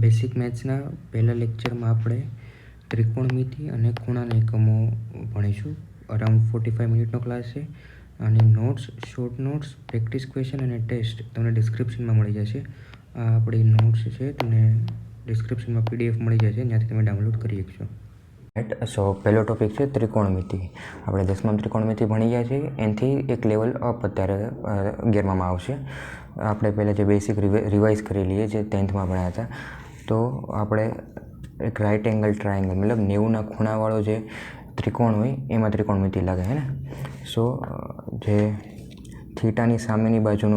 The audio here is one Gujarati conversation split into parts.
બેસિક મેથ્સના પહેલા લેક્ચરમાં આપણે ત્રિકોણમિતિ અને ખૂણાના એકમો ભણીશું. અરાઉન્ડ 45 મિનિટનો ક્લાસ છે અને notes, short notes, practice question અને ટેસ્ટ તમને ડિસ્ક્રિપ્શનમાં મળી જશે. આ આપણી નોટ્સ છે, તમને ડિસ્ક્રિપ્શનમાં PDF મળી જશે, ત્યાંથી તમે ડાઉનલોડ કરી શકશો. સો પહેલો ટોપિક છે ત્રિકોણમિતિ. આપણે 10માં ત્રિકોણમિતિ ભણી ગયા છીએ, એનાથી એક લેવલ અપ અત્યારે 11માં આવશે. આપણે પહેલાં જે બેસિક રિવાઇઝ કરી લઈએ, જે 10થમાં ભણ્યા હતા. તો આપણે એક રાઇટ એંગલ ટ્રાયેંગલ મતલબ 90ના ખૂણાવાળો જે ત્રિકોણ હોય એમાં ત્રિકોણમિતિ લાગે છે ને. સો જે થીટાની સામેની બાજુ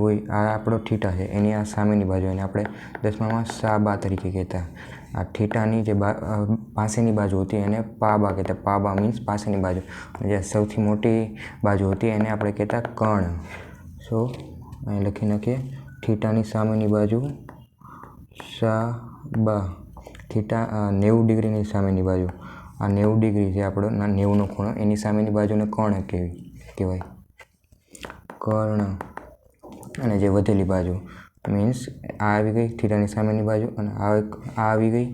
હોય, આ આપણો થીટા છે, એની આ સામેની બાજુ, એને આપણે 10માં સા બા તરીકે કહેતા. આ થીટાની જે પાસેની બાજુ હતી એને પા બા કહેતા. પા બા મીન્સ પાસેની બાજુ. જે સૌથી મોટી બાજુ હતી એને આપણે કહેતા કર્ણ. સો અહીં લખી નાખીએ, થીટાની સામેની બાજુ સા બા, થીટા 90 ડિગ્રીની સામેની બાજુ, આ 90 ડિગ્રી છે આપણો 90નો ખૂણો, એની સામેની બાજુને કર્ણ કહેવાય, કર્ણ. અને જે વધેલી બાજુ મીન્સ આ આવી ગઈ થીટાની સામેની બાજુ, અને આ આવી ગઈ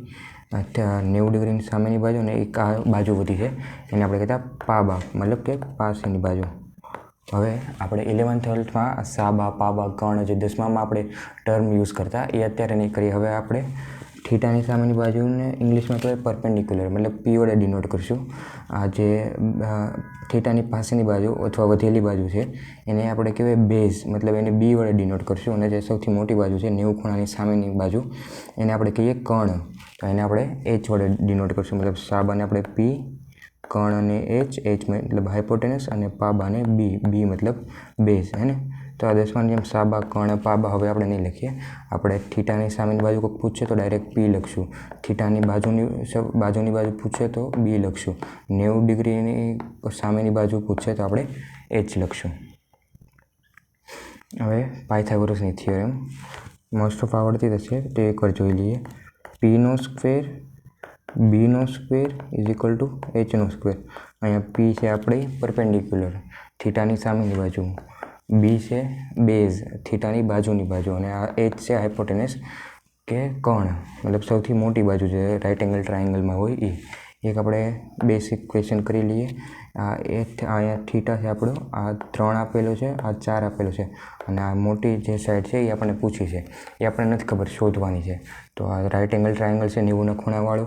90 ડિગ્રીની સામેની બાજુ, અને એક આ બાજુ વધી છે એને આપણે કહેતા પા બા, મતલબ કે પાસેની બાજુ. હવે આપણે 11th 12thમાં સા બા, પા બા, કર્ણ જે 10માં આપણે ટર્મ યુઝ કરતા એ અત્યારે નહીં કરીએ. હવે આપણે થીટાની સામેની બાજુને ઇંગ્લિશમાં કહેવાય પરપેન્ડિક્યુલર, મતલબ P વડે ડિનોટ કરશું. આ જે થીટાની પાસેની બાજુ અથવા વધેલી બાજુ છે એને આપણે કહેવાય બેઝ, મતલબ એને B વડે ડિનોટ કરશું. અને જે સૌથી મોટી બાજુ છે 90 ખૂણાની સામેની બાજુ, એને આપણે કહીએ કર્ણ. તો એને આપણે H વડે ડિનોટ કરશું, મતલબ સા બાને આપણે P, કર્ણને H મતલબ હાઇપોટેનસ, અને પા બાને B મતલબ બેઝ, હે ને. તો આ 10માની જેમ સા બા, કર્ણ, પા બા હવે આપણે નહીં લખીએ. આપણે થીટાની સામેની બાજુ કોઈ પૂછે તો ડાયરેક્ટ P લખશું. થીટાની બાજુની બાજુ પૂછે તો B લખશું. 90 ડિગ્રીની સામેની બાજુ પૂછે તો આપણે H લખશું. હવે પાયથાગોરસની થિયરમ મોસ્ટ ઓફ આવડતી હશે તો એકવાર જોઈ લઈએ. P² B² = H². અહીંયા P છે આપણે પરપેન્ડિક્યુલર, થીટાની સામેની બાજુ, B છે બેઝ, થીટાની બાજુની બાજુ, અને આ H છે હાઇપોટેનસ કે કર્ણ, મતલબ સૌથી મોટી બાજુ જે રાઇટ એંગલ ટ્રાયેંગલમાં હોય એ. એક આપણે બેસિક ક્વેશ્ચન કરી લઈએ. અહીંયા થીટા છે આપણો, આ 3 આપેલો છે, આ 4 આપેલો છે, અને આ મોટી જે સાઈડ છે એ આપણને પૂછી છે, એ આપણને નથી ખબર, શોધવાની છે. તો આ રાઇટ એંગલ ટ્રાયેંગલ છે 90ના ખૂણાવાળો.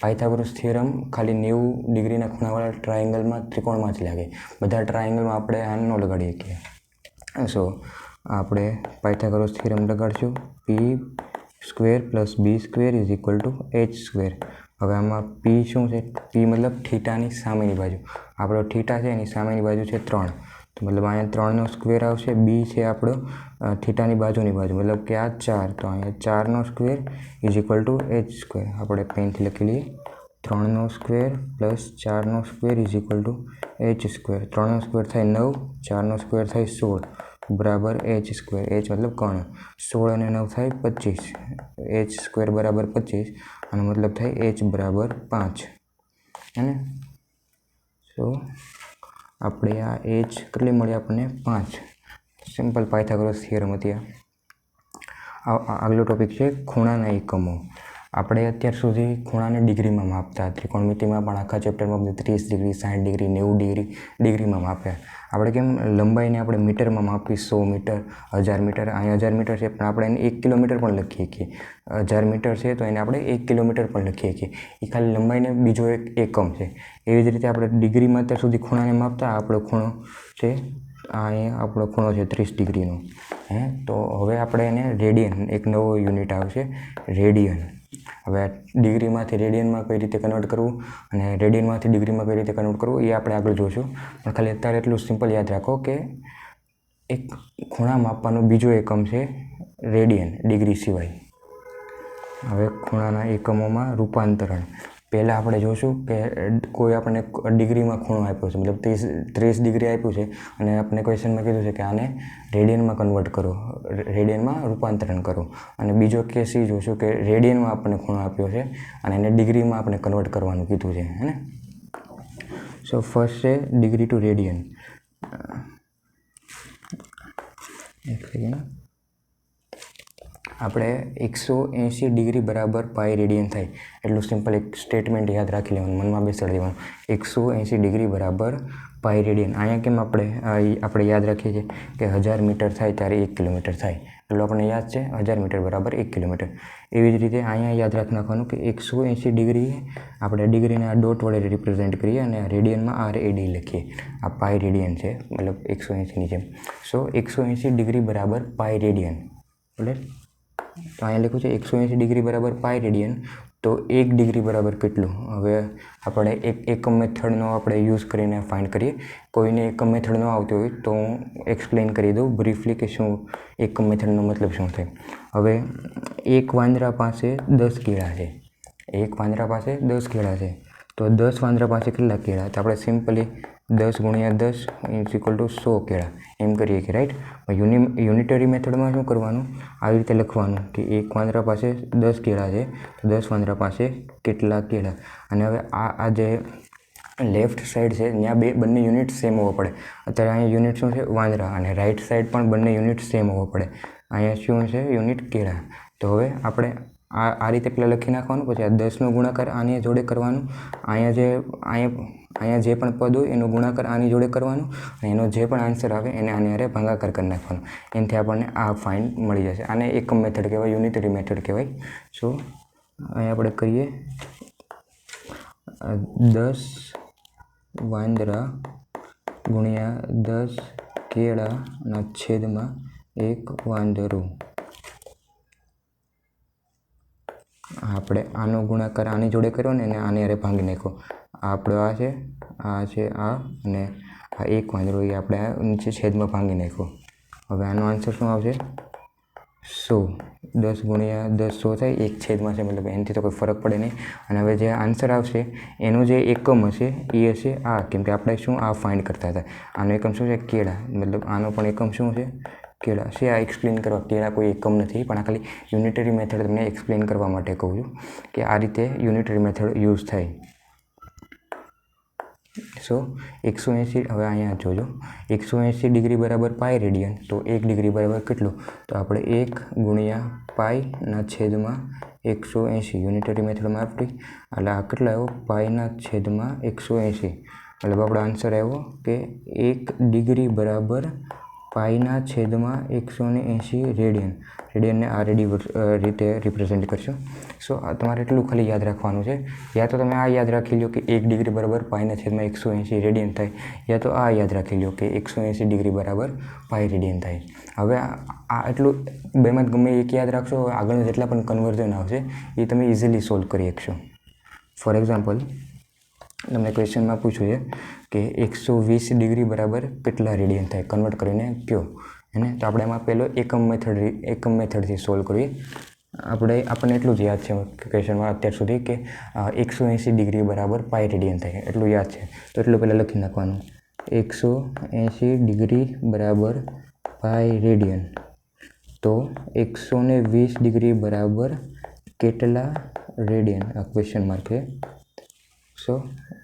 પાયથાગોરસ થિયરમ ખાલી 90 ડિગ્રીના ખૂણાવાળા ટ્રાયેંગલમાં, ત્રિકોણમાં જ લાગે. બધા ટ્રાયેંગલમાં આપણે આ ન લગાડી શકીએ. સો આપણે Pythagoras theorem લગાડશું. P² + B² = H². હવે આમાં P શું છે? P મતલબ થીટાની સામેની બાજુ. આપણો થીટા છે એની સામેની બાજુ છે 3, તો મતલબ અહીંયા 3નો સ્ક્વેર આવશે. B છે આપણો થીટાની બાજુની બાજુ, મતલબ કે આ 4, તો અહીંયા 4નો સ્ક્વેર = H². આપણે પેનથી લખી લઈએ, 3નો સ્ક્વેર + 4નો સ્ક્વેર = H². 3નો સ્ક્વેર થાય 9, 4નો સ્ક્વેર થાય 16 બરાબર H². H મતલબ કર્ણ. 16 અને 9 થાય 25, H² બરાબર 25, અને મતલબ થાય H બરાબર 5, હે ને. સો આપણે આ H કેટલી મળી આપણને? 5. સિમ્પલ પાયથાગોરસ થિયરમ હતી આ. આગલો ટોપિક છે ખૂણાના એકમો. આપણે અત્યાર સુધી ખૂણાને ડિગ્રીમાં માપતા. ત્રિકોણમિતિમાં પણ આખા ચેપ્ટરમાં 30 ડિગ્રી, 60 ડિગ્રી, 90 ડિગ્રીમાં માપ્યા. આપણે કેમ લંબાઈને આપણે મીટરમાં માપી, 100 મીટર, 1000 મીટર. અહીં 1000 મીટર છે પણ આપણે એને 1 કિલોમીટર પણ લખીએ છીએ. 1000 મીટર છે તો એને આપણે 1 કિલોમીટર પણ લખીએ છીએ. એ ખાલી લંબાઈને બીજો એક એકમ છે. એવી જ રીતે આપણે ડિગ્રીમાં અત્યાર સુધી ખૂણાને માપતા. આપણો ખૂણો છે, અહીંયા આપણો ખૂણો છે 30 ડિગ્રીનો, હે. તો હવે આપણે એને રેડિયન, એક નવો યુનિટ આવશે, રેડિયન. હવે ડિગ્રીમાંથી રેડિયનમાં કઈ રીતે કન્વર્ટ કરવું અને રેડિયનમાંથી ડિગ્રીમાં કઈ રીતે કન્વર્ટ કરવું એ આપણે આગળ જોઈશું. પણ ખાલી અત્યારે એટલું સિમ્પલ યાદ રાખો કે એક ખૂણા માપવાનો બીજો એકમ છે રેડિયન, ડિગ્રી સિવાય. હવે ખૂણાના એકમોમાં રૂપાંતરણ. પહેલાં આપણે જોઈશું કે કોઈ આપણને ડિગ્રીમાં ખૂણો આપ્યો છે, મતલબ 30 ડિગ્રી આપ્યું છે, અને આપણે ક્વેશ્ચનમાં કીધું છે કે આને રેડિયનમાં કન્વર્ટ કરો, રેડિયનમાં રૂપાંતરણ કરો. અને બીજો કેસ એ જોઈશું કે રેડિયનમાં આપણને ખૂણો આપ્યો છે અને એને ડિગ્રીમાં આપણે કન્વર્ટ કરવાનું કીધું છે, હે ને. સો ફર્સ્ટ છે ડિગ્રી ટુ રેડિયન. એક સેકન્ડ. આપણે 180 ડિગ્રી બરાબર પાઈ રેડિયન થાય એટલું સિમ્પલ એક સ્ટેટમેન્ટ યાદ રાખી લેવાનું, મનમાં બેસાડી દેવાનું. 180 ડિગ્રી બરાબર પાઈ રેડિયન. અહીંયા કેમ આપણે યાદ રાખીએ છીએ કે 1000 મીટર થાય ત્યારે 1 કિલોમીટર થાય, એટલું આપણને યાદ છે 1000 મીટર બરાબર 1 કિલોમીટર. એવી જ રીતે અહીંયા યાદ રાખી નાખવાનું કે 180 ડિગ્રી આપણે ડિગ્રીને આ ડોટ વડે રિપ્રેઝેન્ટ કરીએ અને રેડિયનમાં RAD લખીએ. આ પાઈ રેડિયન છે, મતલબ 180ની જેમ. સો 180 ડિગ્રી બરાબર પાઈ રેડિયન. એટલે તો અહીંયા લખ્યું છે 180 ડિગ્રી બરાબર પાઈ રેડિયન. તો 1 ડિગ્રી બરાબર કેટલું? હવે આપણે એકમ મેથડનો આપણે યુઝ કરીને ફાઇન્ડ કરીએ. કોઈને એકમ મેથડ ન આવતી હોય તો હું એક્સપ્લેન કરી દઉં બ્રીફલી કે શું એકમ મેથડનો મતલબ શું થાય. હવે એક વાંદરા પાસે 10 કેળા છે. એક વાંદરા પાસે 10 કેળા છે. તો 10 વાંદરા પાસે કેટલા કેળા? તો આપણે સિમ્પલી 10 ગુણ્યા 10 ઇઝ ઇક્વલ ટુ 100 કેળા એમ કરીએ કે રાઈટ. યુનિટરી મેથડમાં શું કરવાનું? આવી રીતે લખવાનું કે એક વાંદરા પાસે 10 કેળા છે, તો 10 વાંદરા પાસે કેટલા કેળા. અને હવે આ જે લેફ્ટ સાઈડ છે ત્યાં બંને યુનિટ સેમ હોવા પડે. અત્યારે અહીંયા યુનિટ શું છે? વાંદરા. અને રાઈટ સાઈડ પણ બંને યુનિટ સેમ હોવા પડે. અહીંયા શું છે? યુનિટ કેળા. તો હવે આપણે આ રીતે પહેલાં લખી નાખવાનું, પછી આ 10નો ગુણાકાર આની જોડે કરવાનું. અહીંયા જે પણ પદ હોય એનો ગુણાકાર આની જોડે કરવાનું, અને એનો જે પણ આન્સર આવે એને આની હારે ભાગાકાર કરી નાખવાનો. એનાથી આપણને આ ફાઇન મળી જશે. આને એકમ મેથડ કહેવાય, યુનિટરી મેથડ કહેવાય. સો અહીંયા આપણે કરીએ 10 વાંદરા ગુણ્યા 10 કેળાના છેદમાં 1 વાંદરું. આપણે આનો ગુણાકાર આની જોડે કર્યો ને એને આની હારે ભાંગી નાખ્યો. આપણો આ છે અને આ 1 વાંદરો એ આપણે નીચે છેદમાં ભાંગી નાખ્યો. હવે આનો આન્સર શું આવશે? 100. 10 ગુણ્યા 10 100 થાય, એક છેદમાં છે, મતલબ એનાથી તો કોઈ ફરક પડે નહીં. અને હવે જે આન્સર આવશે એનો જે એકમ હશે એ હશે આ, કેમ કે આપણે શું આ ફાઇન્ડ કરતા હતા. આનો એકમ શું છે? કેળા. મતલબ આનો પણ એકમ શું છે? કેળા છે. આ એક્સપ્લેન કરવા, કેળા કોઈ એકમ નથી, પણ આ ખાલી યુનિટરી મેથડ તમને એક્સપ્લેન કરવા માટે કહું છું કે આ રીતે યુનિટરી મેથડ યુઝ થાય. સો 180. હવે અહીંયા જોજો 180 ડિગ્રી બરાબર પાઈ રેડિયન. તો 1 ડિગ્રી બરાબર કેટલું? તો આપણે 1 ગુણ્યા પાઈના છેદમાં 180 યુનિટરી મેથડમાં આપણી. એટલે આ કેટલા આવ્યો? પાઈના છેદમાં 180. મતલબ આપણો આન્સર આવ્યો કે 1 ડિગ્રી બરાબર પાઈના છેદમાં 180 રેડિયન. રેડિયનને આ રીતે રિપ્રેઝેન્ટ કરશો. સો તમારે એટલું ખાલી યાદ રાખવાનું છે. યા તો તમે આ યાદ રાખી લો કે 1 ડિગ્રી બરાબર પાઈના છેદમાં 180 રેડિયન થાય, યા તો આ યાદ રાખી લો કે 180 ડિગ્રી બરાબર પાઈ રેડિયન થાય. હવે આ એટલું બેમાં ગમે એક યાદ રાખશો, આગળના જેટલા પણ કન્વર્ઝન આવશે એ તમે ઇઝીલી સોલ્વ કરી શકશો. ફોર એક્ઝામ્પલ તમને ક્વેશ્ચનમાં પૂછ્યું છે કે 120 ડિગ્રી બરાબર કેટલા રેડિયન થાય, કન્વર્ટ કરીને કયો. એને તો આપણે એમાં પહેલો એકમ મેથડથી સોલ્વ કરીએ. આપણને એટલું જ યાદ છે ક્વેશ્ચનમાં અત્યાર સુધી કે 180 ડિગ્રી બરાબર પાઈ રેડિયન થાય, એટલું યાદ છે. તો એટલું પહેલાં લખી નાખવાનું 180 ડિગ્રી બરાબર પાઈ રેડિયન. તો 120 ડિગ્રી બરાબર કેટલા રેડિયન? આ ક્વેશ્ચન માર્ક છે. સો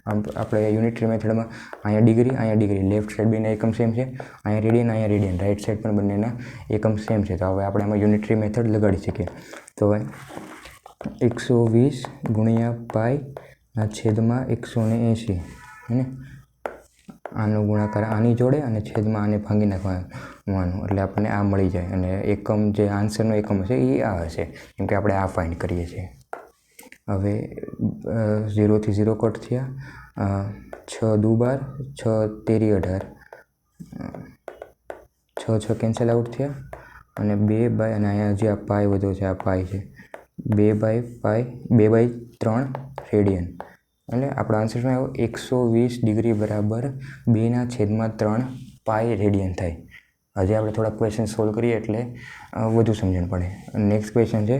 આપણે યુનિટરી મેથડમાં અહીંયા ડિગ્રી લેફ્ટ સાઈડ બેના એકમ સેમ છે, અહીંયા રેડિયન રાઈટ સાઈડ પણ બંનેના એકમ સેમ છે. તો હવે આપણે આમાં યુનિટરી મેથડ લગાડી શકીએ. તો હવે 120 ગુણ્યા પાઈના છેદમાં 180 હે, આનો ગુણાકાર આની જોડે અને છેદમાં આને ભાંગી નાખવાનું, એટલે આપણને આ મળી જાય. અને એકમ જે આન્સરનો એકમ હશે એ આ હશે, કેમ કે આપણે આ ફાઇન્ડ કરીએ છીએ. હવે 0 થી 0 કટ થયા, 6 દુ 12, 6 તેરી 18, 6 6 કેન્સલ આઉટ થયા, અને 2 બાય, અને અહીંયા જે આ પાઈ વધ્યો છે આ પાઈ છે, 2/3 રેડિયન. એટલે આપણો આન્સર શું આવ્યો? 120 ડિગ્રી બરાબર 2/3 પાઈ રેડિયન થાય. હજી આપણે થોડા ક્વેશ્ચન સોલ્વ કરીએ એટલે વધુ સમજણ પડે. નેક્સ્ટ ક્વેશ્ચન છે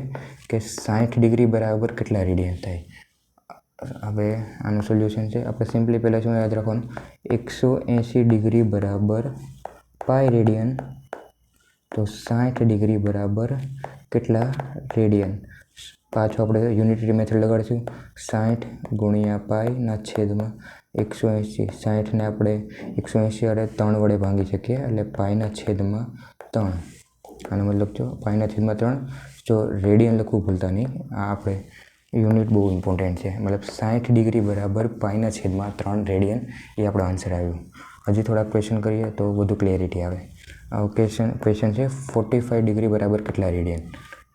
કે 60 ડિગ્રી બરાબર કેટલા રેડિયન થાય. હવે આનું સોલ્યુશન છે. આપણે સિમ્પલી પહેલાં શું યાદ રાખવાનું? 180 ડિગ્રી બરાબર પાઈ રેડિયન. તો 60 ડિગ્રી બરાબર કેટલા રેડિયન? પાછું આપણે યુનિટરી મેથડ લગાડીશું. 60 ગુણ્યા પાઈના છેદમાં 180. 60ને આપણે 180 વડે 3 વડે ભાંગી શકીએ, એટલે પાઈના છેદમાં 3. આનો મતલબ જો પાઈના છેદમાં 3, જો રેડિયન લખવું ભૂલતા નહીં, આ આપણે યુનિટ બહુ ઇમ્પોર્ટન્ટ છે. મતલબ 60 ડિગ્રી બરાબર પાઈના છેદમાં 3 રેડિયન, એ આપણો આન્સર આવ્યું. હજી થોડાક ક્વેશ્ચન કરીએ તો વધુ ક્લિયરિટી આવે. ક્વેશ્ચન છે 45 ડિગ્રી બરાબર કેટલા રેડિયન,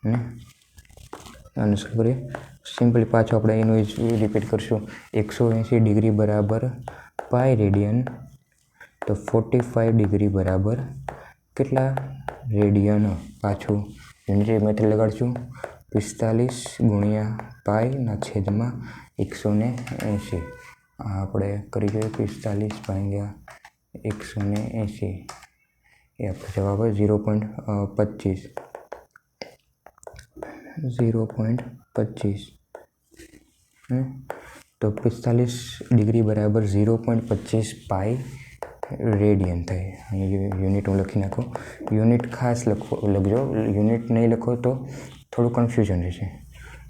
અને આનું શું કરીએ સિમ્પલી પાછું આપણે એનું રિપીટ કરશું. 180 ડિગ્રી બરાબર પાઈ રેડિયન, તો 45 ડિગ્રી બરાબર કેટલા રેડિયન. પાછું યુનિટ મેથડ લગાડશું. 45 ગુણ્યા પાઈના છેદમાં 180. આપણે કરી જોઈએ 45 ભાગ્યા 180, એ આપણો જવાબ 0.25. 0.25 તો 45 ડિગ્રી બરાબર 0.25 પાઈ રેડિયન થાય. અહીં યુનિટ હું લખી નાખું. યુનિટ ખાસ લખજો, યુનિટ નહીં લખો તો થોડું કન્ફ્યુઝન રહેશે.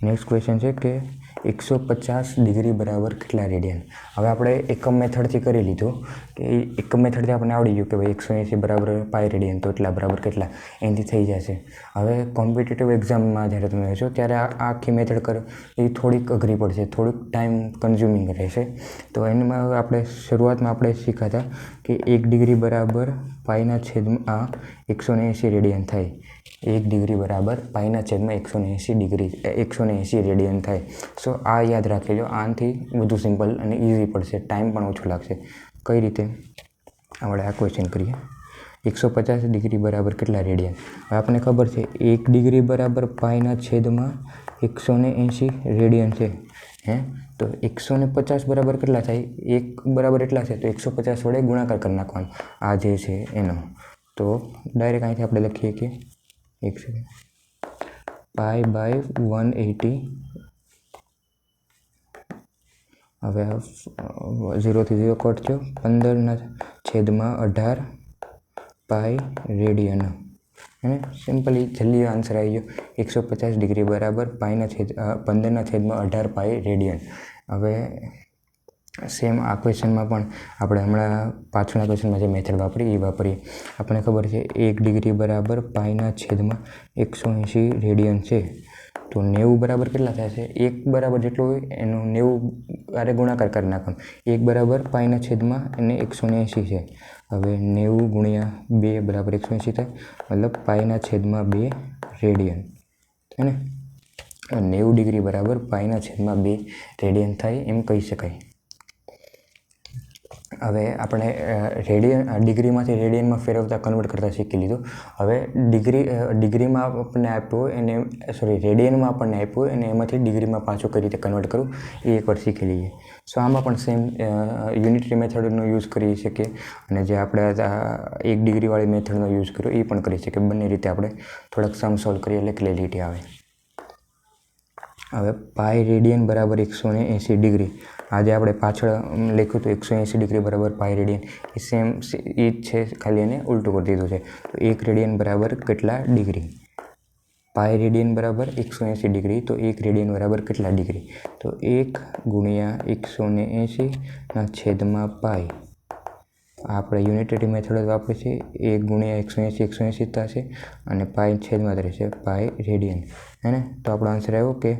નેક્સ્ટ ક્વેશ્ચન છે કે 150 ડિગ્રી બરાબર કેટલા રેડિયન. હવે આપણે એકમ મેથડથી કરી લીધું કે એકમ મેથડથી આપણને આવડી ગયું કે ભાઈ 180 બરાબર પાઈ રેડિયન, તો એટલા બરાબર કેટલા, એનાથી થઈ જશે. હવે કોમ્પિટિટિવ એક્ઝામમાં જ્યારે તમે રહેશો ત્યારે આ આખી મેથડ કરો એ થોડીક અઘરી પડશે, થોડુંક ટાઈમ કન્ઝ્યુમિંગ રહેશે. તો એમાં હવે આપણે શરૂઆતમાં આપણે શીખ્યા હતા કે 1 ડિગ્રી બરાબર પાઈના છેદમાં 180 રેડિયન થાય. 1 ડિગ્રી બરાબર પાઈના છેદમાં 180 રેડિયન થાય. સો આ યાદ રાખી લો. આનાથી વધુ સિમ્પલ અને ઇઝી પડશે, ટાઈમ પણ ઓછો લાગશે. કઈ રીતે આપણે આ ક્વેશ્ચન કરીએ. 150 ડિગ્રી બરાબર કેટલા રેડિયન. હવે આપણને ખબર છે 1 ડિગ્રી બરાબર પાઈના છેદમાં 180 રેડિયન છે. તો 150 બરાબર કેટલા થાય, 1 બરાબર એટલા છે તો 150 વડે ગુણાકાર કરી નાખવાનો આ જે છે એનો. તો ડાયરેક્ટ અહીંથી આપણે લખીએ કે 1 સેકન્ડ, પાઈ બાય 180. હવે 0 થી 0 કટ થયો. 15/18 પાઈ રેડિયન. સિમ્પલી જલ્દી આન્સર આવી ગયો. 150 ડિગ્રી બરાબર 15/18 પાઈ રેડિયન. હવે સેમ આ ક્વેશ્ચનમાં પણ આપણે હમણાં પાછળના ક્વેશ્ચનમાં જે મેથડ વાપરી એ વાપરીએ. આપણને ખબર છે 1 ડિગ્રી બરાબર પાઈના છેદમાં 180 રેડિયન છે. તો 90 બરાબર કેટલા થશે, 1 બરાબર જેટલું હોય એનું 90 આરે ગુણાકાર કરી નાખવાનું. 1 બરાબર પાઈના છેદમાં એને 180 છે. હવે 90 ગુણ્યા 2 બરાબર 180 થાય, મતલબ પાઈના છેદમાં 2 રેડિયન. હે ને 90 ડિગ્રી બરાબર પાઈના છેદમાં 2 રેડિયન થાય એમ કહી શકાય. હવે આપણે ડિગ્રીમાંથી રેડિયનમાં ફેરવતા કન્વર્ટ કરતાં શીખી લીધું. હવે ડિગ્રીમાં આપણને આપ્યું એને રેડિયનમાં આપણને આપ્યું અને એમાંથી ડિગ્રીમાં પાછું કઈ રીતે કન્વર્ટ કરવું એ એકવાર શીખી લઈએ. સો આમાં પણ સેમ યુનિટરી મેથડનો યુઝ કરી શકીએ અને જે આપણે 1 ડિગ્રીવાળી મેથડનો યુઝ કર્યો એ પણ કરી શકીએ. બંને રીતે આપણે થોડાક સમ સોલ્વ કરીએ એટલે ક્લિયરિટી આવે. હવે પાઈ રેડિયન બરાબર 180 ડિગ્રી. આજે આપણે પાછળ લખ્યું હતું 180 ડિગ્રી બરાબર પાઈ રેડિયન, એ સેમ એ જ છે, ખાલી એને ઉલટું કરી દીધું છે. તો 1 રેડિયન બરાબર કેટલા ડિગ્રી. પાઈ રેડિયન બરાબર 180 ડિગ્રી, તો 1 રેડિયન બરાબર કેટલા ડિગ્રી. તો 1 ગુણ્યા 180 છેદમાં પાઈ. આપણે યુનિટરી મેથડ વાપરીએ છીએ. 1 ગુણ્યા 180 થશે અને પાઈ છેદમાં રહેશે પાઈ રેડિયન. હે ને. તો આપણો આન્સર આવ્યો કે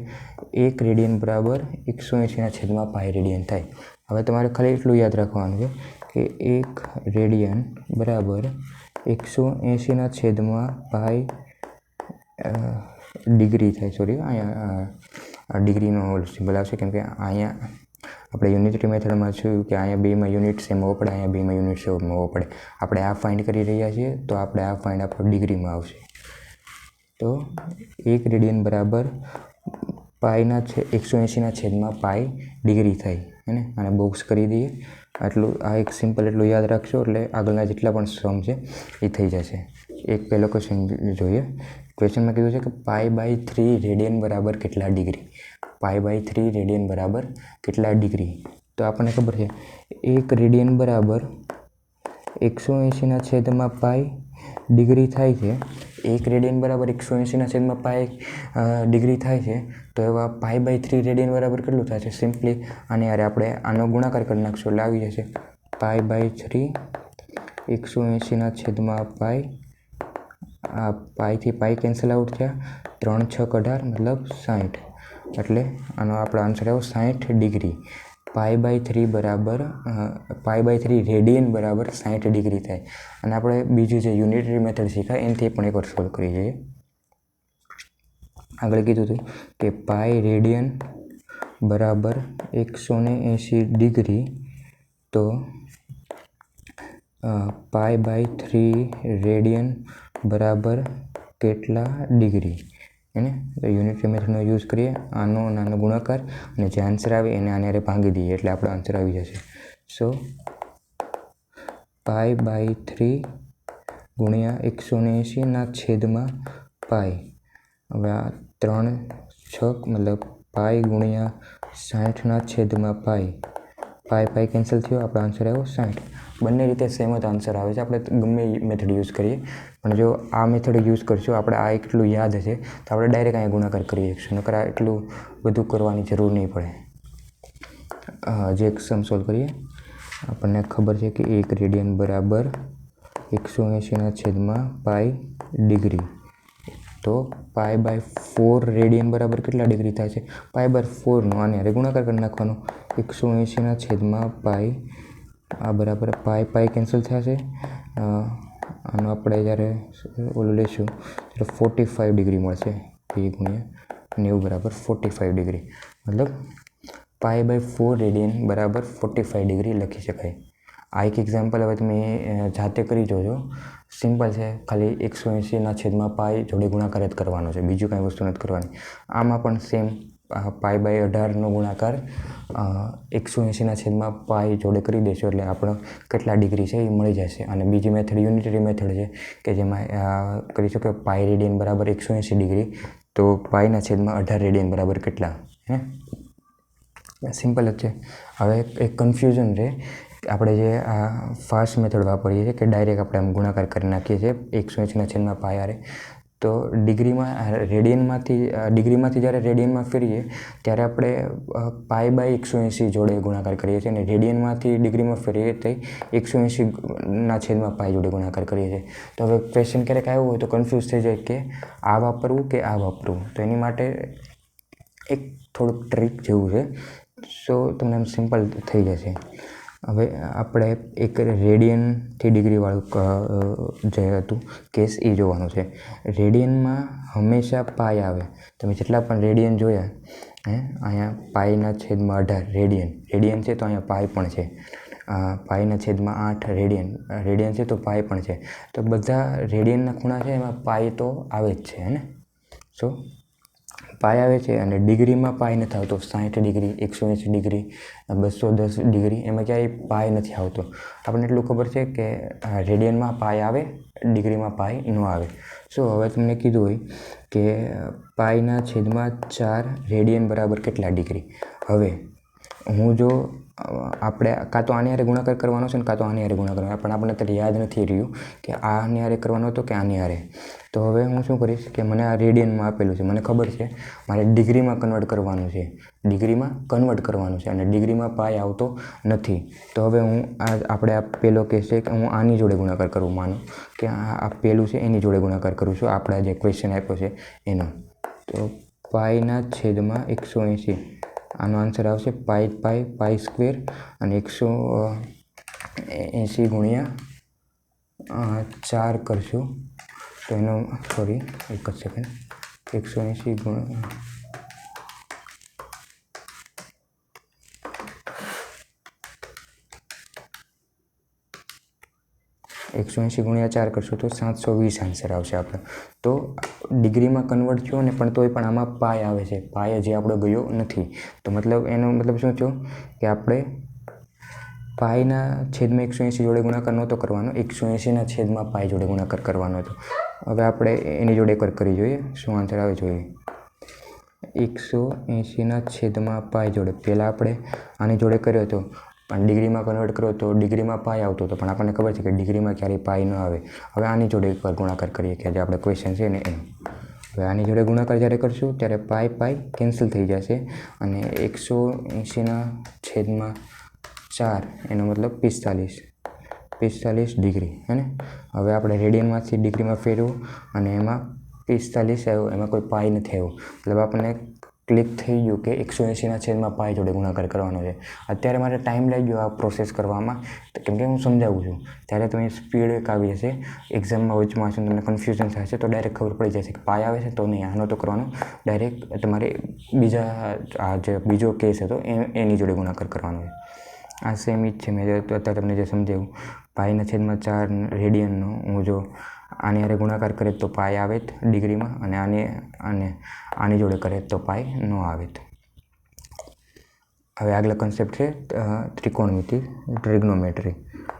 1 રેડિયન બરાબર 180 છેદમાં પાઈ રેડિયન થાય. હવે તમારે ખાલી એટલું યાદ રાખવાનું છે કે 1 રેડિયન બરાબર 180 છેદમાં પાઈ ડિગ્રી થાય. સોરી, અહીંયા ડિગ્રીનો સિમ્બલ આવશે કેમ કે અહીંયા આપણે યુનિટરી મેથડમાં છું કે અહીંયા બેમાં યુનિટ સેમ હોવો પડે, અહીંયા બેમાં યુનિટ સેમ હોવો પડે. આપણે આ ફાઇન્ડ કરી રહ્યા છીએ તો આપણે આ ફાઇન્ડ આપણો ડિગ્રીમાં આવશે. તો 1 રેડિયન બરાબર પાઈના 180 છેદમાં પાઈ ડિગ્રી થાય. હે ને. અને બોક્સ કરી દઈએ. આટલું આ એક સિમ્પલ એટલું યાદ રાખશો એટલે આગળના જેટલા પણ સમ છે એ થઈ જશે. એક પહેલો ક્વેશ્ચન જોઈએ. ક્વેશ્ચનમાં કીધું છે કે પાઈ બાય 3 રેડિયન બરાબર કેટલા ડિગ્રી. પાઈ બાય 3 રેડિયન બરાબર કેટલા ડિગ્રી. તો આપણને ખબર છે 1 રેડિયન બરાબર 180 છેદમાં પાઈ ડિગ્રી થાય છે. 1 રેડિયન બરાબર 180 છેદમાં પાઈ ડિગ્રી થાય છે. તો એવા પાઈ બાય 3 રેડિયન બરાબર કેટલું થશે. સિમ્પલી આને યારે આપણે આનો ગુણાકાર કરી નાખશું એટલે આવી જશે પાઈ બાય 3 180 છેદમાં પાઈ આ પાઈથી પાઈ કેન્સલ આઉટ થયા, 3 × 6 = 18 મતલબ 60, એટલે આનો આપણો આન્સર આવ્યો 60 ડિગ્રી. π/3 બરાબર π/3 રેડિયન બરાબર 60 ડિગ્રી થાય. અને આપણે બીજું જે યુનિટરી મેથડ શીખાય એનાથી પણ એકવાર સોલ્વ કરી જોઈએ. આગળ કીધું હતું કે પાઈ રેડિયન બરાબર 180 ડિગ્રી, તો π/3 રેડિયન બરાબર કેટલા ડિગ્રી એને તો યુનિટરી મેથડનો યુઝ કરીએ, આનો નાનો ગુણાકાર અને જે આન્સર આવે એને આને હારે ભાંગી દઈએ એટલે આપણો આન્સર આવી જશે. સો π/3 ગુણ્યા 180/π. હવે આ 3 6 મતલબ પાઈ ગુણ્યા 60/π. પાઈ કેન્સલ થયો, આપણો આન્સર આવ્યો 60. બંને રીતે સેમ જ આન્સર આવે છે. આપણે ગમે મેથડ યુઝ કરીએ, પણ જો આ મેથડ યુઝ કરશું, આપણે આ એટલું યાદ હશે તો આપણે ડાયરેક્ટ અહીંયા ગુણાકાર કરી શકીશું, નકર આ એટલું બધું કરવાની જરૂર નહીં પડે. જે એક સમ સોલ્વ કરીએ, આપણને ખબર છે કે 1 રેડિયન બરાબર 180/π ડિગ્રી. તો π/4 રેડિયન બરાબર કેટલા ડિગ્રી થાય છે? π/4નો આને હારે ગુણાકાર કરી નાખવાનો, 180/π. આ બરાબર પાઈ કેન્સલ થશે. આનો આપણે જ્યારે ઓલું લઈશું ત્યારે 45 ડિગ્રી મળશે. 2 × 90 બરાબર 45 ડિગ્રી, મતલબ π/4 રેડિયન બરાબર 45 ડિગ્રી લખી શકાય. આ એક એક્ઝામ્પલ હવે તમે જાતે કરી જોજો. સિમ્પલ છે, ખાલી 180/π જોડે ગુણાકાર જ કરવાનો છે, બીજું કાંઈ વસ્તુ નથી કરવાની. આમાં પણ સેમ π/18નો ગુણાકાર 180/π જોડે કરી દેશો એટલે આપણો કેટલા ડિગ્રી છે એ મળી જશે. અને બીજી મેથડ યુનિટરી મેથડ છે કે જેમાં કરી શકો પાઈ રેડિયન બરાબર 180 ડિગ્રી, તો π/18 રેડિયન બરાબર કેટલા, હે સિમ્પલ જ છે. હવે એક કન્ફ્યુઝન રહે, આપણે જે આ ફાસ્ટ મેથડ વાપરીએ છીએ કે ડાયરેક્ટ આપણે આમ ગુણાકાર કરી નાખીએ છીએ 180/π હારે, તો ડિગ્રીમાંથી જ્યારે રેડિયનમાં ફેરીએ ત્યારે આપણે π/180 જોડે ગુણાકાર કરીએ છીએ, અને રેડિયનમાંથી ડિગ્રીમાં ફેરીએ તો 180/π જોડે ગુણાકાર કરીએ છીએ. તો હવે ક્વેશ્ચન ક્યારેક આવ્યો હોય તો કન્ફ્યુઝ થઈ જાય કે આ વાપરવું કે આ વાપરવું, તો એની માટે એક થોડુંક ટ્રીક જેવું છે. સો તમને આમ સિમ્પલ થઈ જશે. હવે આપણે એક રેડિયનથી ડિગ્રીવાળું જે હતું કેસ એ જોવાનું છે. રેડિયનમાં હંમેશા પાઈ આવે. તમે જેટલા પણ રેડિયન જોયા, અહીંયા π/18 રેડિયન છે, તો અહીંયા પાઈ પણ છે. π/8 રેડિયન છે, તો પાઈ પણ છે. તો બધા રેડિયનના ખૂણા છે એમાં પાઈ તો આવે જ છે, હે ને. સો પાઈ આવે છે અને ડિગ્રીમાં પાઈ નથી આવતો. 60 ડિગ્રી, 180 ડિગ્રી, 210 ડિગ્રી, એમાં ક્યાંય પાઈ નથી આવતો. આપણને એટલું ખબર છે કે રેડિયનમાં પાઈ આવે, ડિગ્રીમાં પાઈ ન આવે. સો હવે તમને કીધું હોય કે π/4 રેડિયન બરાબર કેટલા ડિગ્રી. હવે હું જો આપણે કાં તો આની હારે ગુણાકાર કરવાનો છે ને કાં તો આની હારે ગુણાકાર કરવાનો, પણ આપણને અત્યારે યાદ નથી રહ્યું કે આની હારે કરવાનો હતો કે આની હારે. તો હવે હું શું કરીશ કે મને આ રેડિયનમાં આપેલું છે, મને ખબર છે મારે ડિગ્રીમાં કન્વર્ટ કરવાનું છે, અને ડિગ્રીમાં પાઈ આવતો નથી. તો હવે હું આપણે આ પહેલો કેસ છે કે હું આની જોડે ગુણાકાર કરું, માનો કે આ પહેલું છે એની જોડે ગુણાકાર કરું છું, આપણે જે ક્વેશ્ચન આપ્યો છે એનો. તો π/180, આનો આન્સર આવશે π² અને 180/4 કરશું તો એનો સોરી એક જ સેકન્ડ 180/4 કરશું તો 720 આન્સર આવશે આપણે. તો ડિગ્રીમાં કન્વર્ટ થયો ને પણ તોય પણ આમાં પાઈ આવે છે, પાઈ હજી આપણો ગયો નથી. તો મતલબ એનો મતલબ શું થયો કે આપણે π/180 જોડે ગુણાકાર નહોતો કરવાનો, 180/π જોડે ગુણાકાર કરવાનો હતો. હવે આપણે એની જોડે એકવાર કરી જોઈએ શું આન્સર આવે જોઈએ. 180/π જોડે પહેલાં આપણે આની જોડે કર્યો હતો, પણ ડિગ્રીમાં કન્વર્ટ કર્યો તો ડિગ્રીમાં પાઈ આવતો હતો, પણ આપણને ખબર છે કે ડિગ્રીમાં ક્યારેય પાઈ ન આવે. હવે આની જોડે એકવાર ગુણાકાર કરીએ કે જે આપણે ક્વેશ્ચન છે ને એનો. હવે આની જોડે ગુણાકાર જ્યારે કરશું ત્યારે પાઈ કેન્સલ થઈ જશે અને 180/4 એનો મતલબ 45. 45 ડિગ્રી હે ને. હવે આપણે રેડિયનમાંથી ડિગ્રીમાં ફેરવું અને એમાં 45 આવ્યું, એમાં કોઈ પાઈ નથી આવ્યું, મતલબ આપણને ક્લિક થઈ ગયું કે 180/પાઈ જોડે ગુણાકાર કરવાનો છે. અત્યારે મારે ટાઈમ લાગ્યો આ પ્રોસેસ કરવામાં, કેમ કે હું સમજાવું છું. ત્યારે તમે સ્પીડ એક આવી જશે, એક્ઝામમાં વચમાં હશે તમને કન્ફ્યુઝન થશે તો ડાયરેક્ટ ખબર પડી જશે કે પાઈ આવે છે તો નહીં, આનો તો કરવાનો ડાયરેક્ટ તમારે બીજો કેસ હતો એની જોડે ગુણાકાર કરવાનો છે. આ સેમ જ છે. મેં અત્યારે તમને જે સમજાવ્યું, π/4 રેડિયનનો હું જો આની હારે ગુણાકાર કરે તો પાઈ આવે જ ડિગ્રીમાં, અને આની જોડે કરે તો પાઈ ન આવે. હવે આગલા કન્સેપ્ટ છે ત્રિકોણમિતિ, ટ્રિગ્નોમેટ્રી.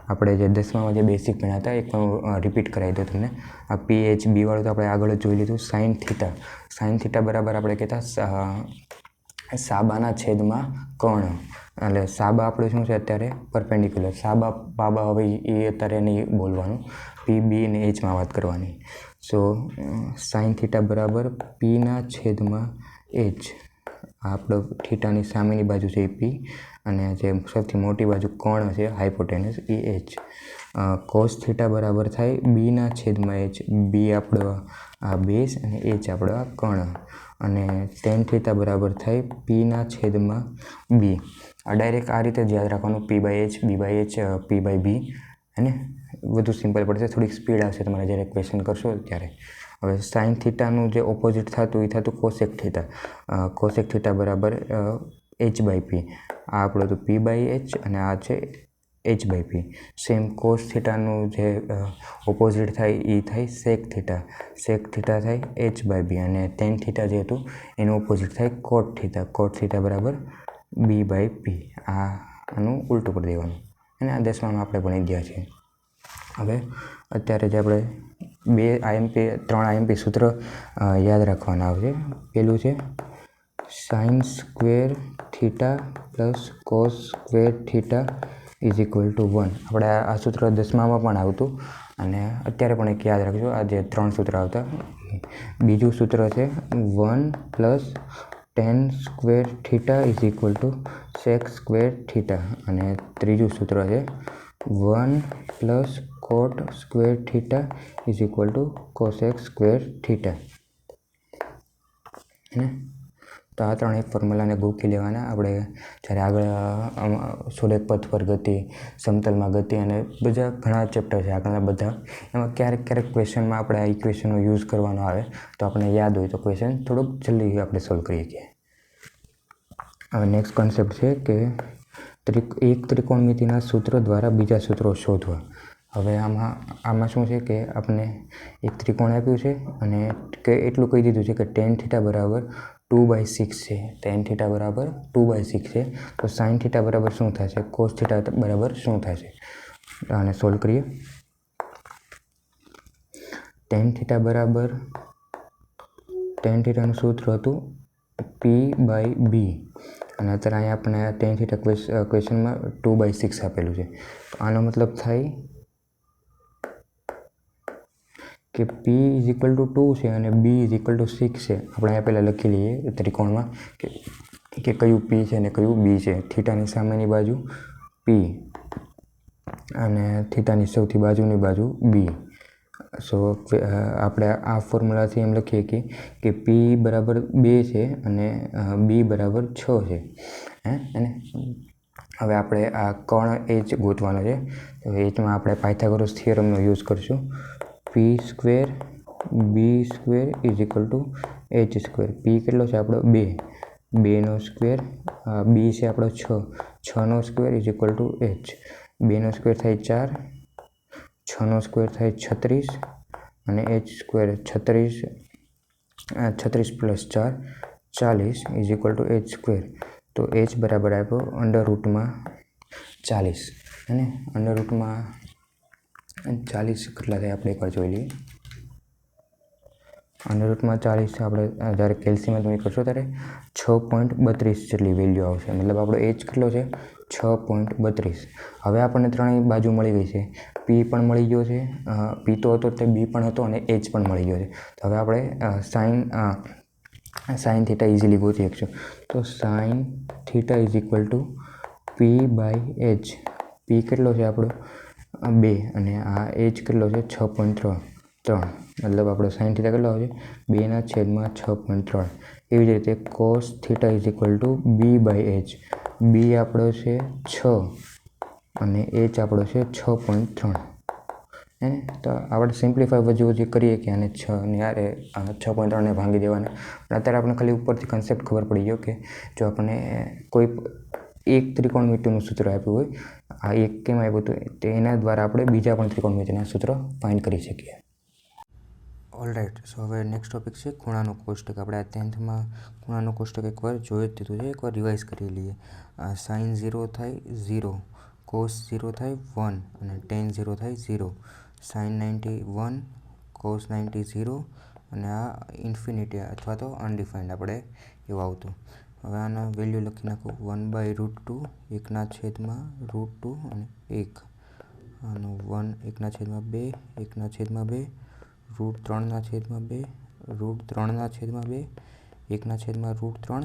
આપણે જે 10મામાં જે બેસિક ભણ્યા હતા એક રિપીટ કરાવી દો તમને. આ PHB વાળું તો આપણે આગળ જ જોઈ લીધું. સાઇન થીટા બરાબર આપણે કહેતા સાબાના છેદમાં કર્ણ. એટલે સાબા આપણે શું છે અત્યારે પરપેન્ડિક્યુલર. સાબા બાબા હવે એ અત્યારે નહીં બોલવાનું, PB અને Hમાં વાત કરવાની. સો સાઇન થીટા બરાબર P/H. આપણો થીટાની સામેની બાજુ છે એ P, અને જે સૌથી મોટી બાજુ કર્ણ છે હાઇપોટેનસ એ H. કોસ થીટા બરાબર થાય B/H. B આપણો આ બેઝ અને H આપણો આ કર્ણ. અને ટેન થીટા બરાબર થાય P/B. આ ડાયરેક્ટ આ રીતે જ યાદ રાખવાનું, P/H, B/H, P/B. અને વધુ સિમ્પલ પડશે, થોડીક સ્પીડ આવશે તમારે જ્યારે ક્વેશ્ચન કરશો ત્યારે. હવે સાઇન થીટાનું જે ઓપોઝિટ થતું એ થતું કોસેક થીટા. કોસેક થીટા બરાબર H/P. આ આપણો તો P/H અને આ છે H/P. સેમ કોસ થીટાનું જે ઓપોઝિટ થાય એ થાય સેક થીટા. સેક થીટા થાય H/B, અને ટેન થીટા જે હતું એનું ઓપોઝિટ થાય કોટ થીટા. કોટ થીટા બરાબર B/P. આનું ઉલટું કરી દેવાનું, અને આ 10મામાં આપણે ભણી ગયા છીએ. હવે અત્યારે જે આપણે 3 IMP સૂત્ર યાદ રાખવાના આવશે. પેલું છે sine square theta plus cos square theta is equal two 1. આપણે આ સૂત્ર 10મામાં પણ આવતું, અને અત્યારે પણ એક યાદ રાખજો. આ જે 3 સૂત્ર આવતા. બીજું સૂત્ર છે 1 plus tan square theta is equal to sec square theta. અને ત્રીજું સૂત્ર છે 1 plus cot square theta is equal to cosec square theta. તો આ 3 એક ફોર્મ્યુલાને ગોખી લેવાના. આપણે જ્યારે આગળ સોલેક પથ પર ગતિ, સમતલમાં ગતિ અને બીજા ઘણા ચેપ્ટર છે આગળના બધા, એમાં ક્યારેક ક્વેશ્ચનમાં આપણે આ ઇક્વેશનનો યુઝ કરવાનો આવે તો આપણે યાદ હોય તો ક્વેશ્ચન થોડુંક જલ્દી આપણે સોલ્વ કરી શકીએ. હવે નેક્સ્ટ કોન્સેપ્ટ છે કે એક ત્રિકોણમિતિના સૂત્ર દ્વારા બીજા સૂત્રો શોધવા. હવે આમાં શું છે કે આપણે એક ત્રિકોણ આપ્યું છે અને કે એટલું કહી દીધું છે કે ટેન થીટા બરાબર 2/6 છે. ટેન થીટા બરાબર 2/6 છે. તો સાઇન થીટા બરાબર શું થશે, કોસ થીટા બરાબર શું થશે, આને સોલ્વ કરીએ. ટેન થીટા બરાબર, ટેન થીટાનું સૂત્ર હતું P/B, અને અત્યારે અહીંયા આપણે ટેન થીટા ક્વેશ્ચનમાં 2/6 આપેલું છે. આનો મતલબ થાય કે P ઇઝ ઇક્વલ ટુ 2 છે અને B ઇઝ ઇક્વલ ટુ 6 છે. આપણે અહીંયા પહેલાં લખી લઈએ ત્રિકોણમાં કે કયું P છે અને કયું B છે. થીટાની સામેની બાજુ P અને થીટાની સૌથી બાજુની બાજુ B. સો આપણે આ ફોર્મ્યુલાથી એમ લખીએ કે P બરાબર 2 છે અને B બરાબર 6 છે. અને હવે આપણે આ કર્ણ H ગોતવાનો છે. તો Hમાં આપણે પાયથાગોરસ થિયરમનો યુઝ કરશું. P² B² is equal two H². P કેટલો છે આપણો 2, 2નો સ્ક્વેર, B છે આપણો 6, 6નો square is equal to H. 2નો સ્ક્વેર થાય 4, 6નો સ્ક્વેર થાય 36, અને H² 36 plus 4 40 is equal two H². તો H બરાબર આપ્યો √40. અને √40 કેટલા થાય આપણે એકવાર જોઈ લઈએ. √40 આપણે જ્યારે કેલ્સીમાં તમે કરશો ત્યારે 6.32 જેટલી વેલ્યુ આવશે. મતલબ આપણો H કેટલો છે 6.32. હવે આપણને ત્રણેય બાજુ મળી ગઈ છે. P પણ મળી ગયો છે, P તો હતો તે B પણ હતો, અને H પણ મળી ગયો છે. તો હવે આપણે સાઇન થીટા ઇઝીલી ગોતી શકશું. તો sine theta is equal two P/H. P કેટલો છે આપણો 2 અને આ એચ કેટલો છે 6.3 મતલબ આપણો સાઇન થીટા કેટલો આવશે 2/6.3. એવી જ રીતે cos theta is equal two b/h. બી આપણો છે 6 અને એચ આપણો છે 6.3. હે ને? તો આપણે સિમ્પ્લિફાય વચ્ચે કરીએ કે આને 6 ને યારે આને 6.3 ભાંગી દેવાના. પણ અત્યારે આપણે ખાલી ઉપરથી કન્સેપ્ટ ખબર પડી ગયો કે જો આપણને કોઈ એક ત્રિકોણમિતિનું સૂત્ર આપ્યું હોય, આ એક કેમ આપ્યું હતું તો એના દ્વારા આપણે બીજા પણ ત્રિકોણમિતિના સૂત્ર ફાઇન્ડ કરી શકીએ. ઓલરાઇટ, સો હવે નેક્સ્ટ ટોપિક છે ખૂણાનું કોષ્ટક. આપણે આ 10thમાં ખૂણાનું કોષ્ટક એકવાર જોઈ જ દીધું છે, એકવાર રિવાઇઝ કરી લઈએ. સાઇન 0 થાય 0, કોસ 0 થાય 1 અને ટેન 0 થાય 0. સાઇન 90 1, કોસ 90 0 અને આ ઇન્ફિનિટી અથવા તો અનડિફાઇન્ડ આપણે એવું આવતું. હવે આના વેલ્યુ લખી નાખું 1/√2, 1/√2 અને 1. આનું 1 1/2, 1/2, √3/2, √3/2, 1/√3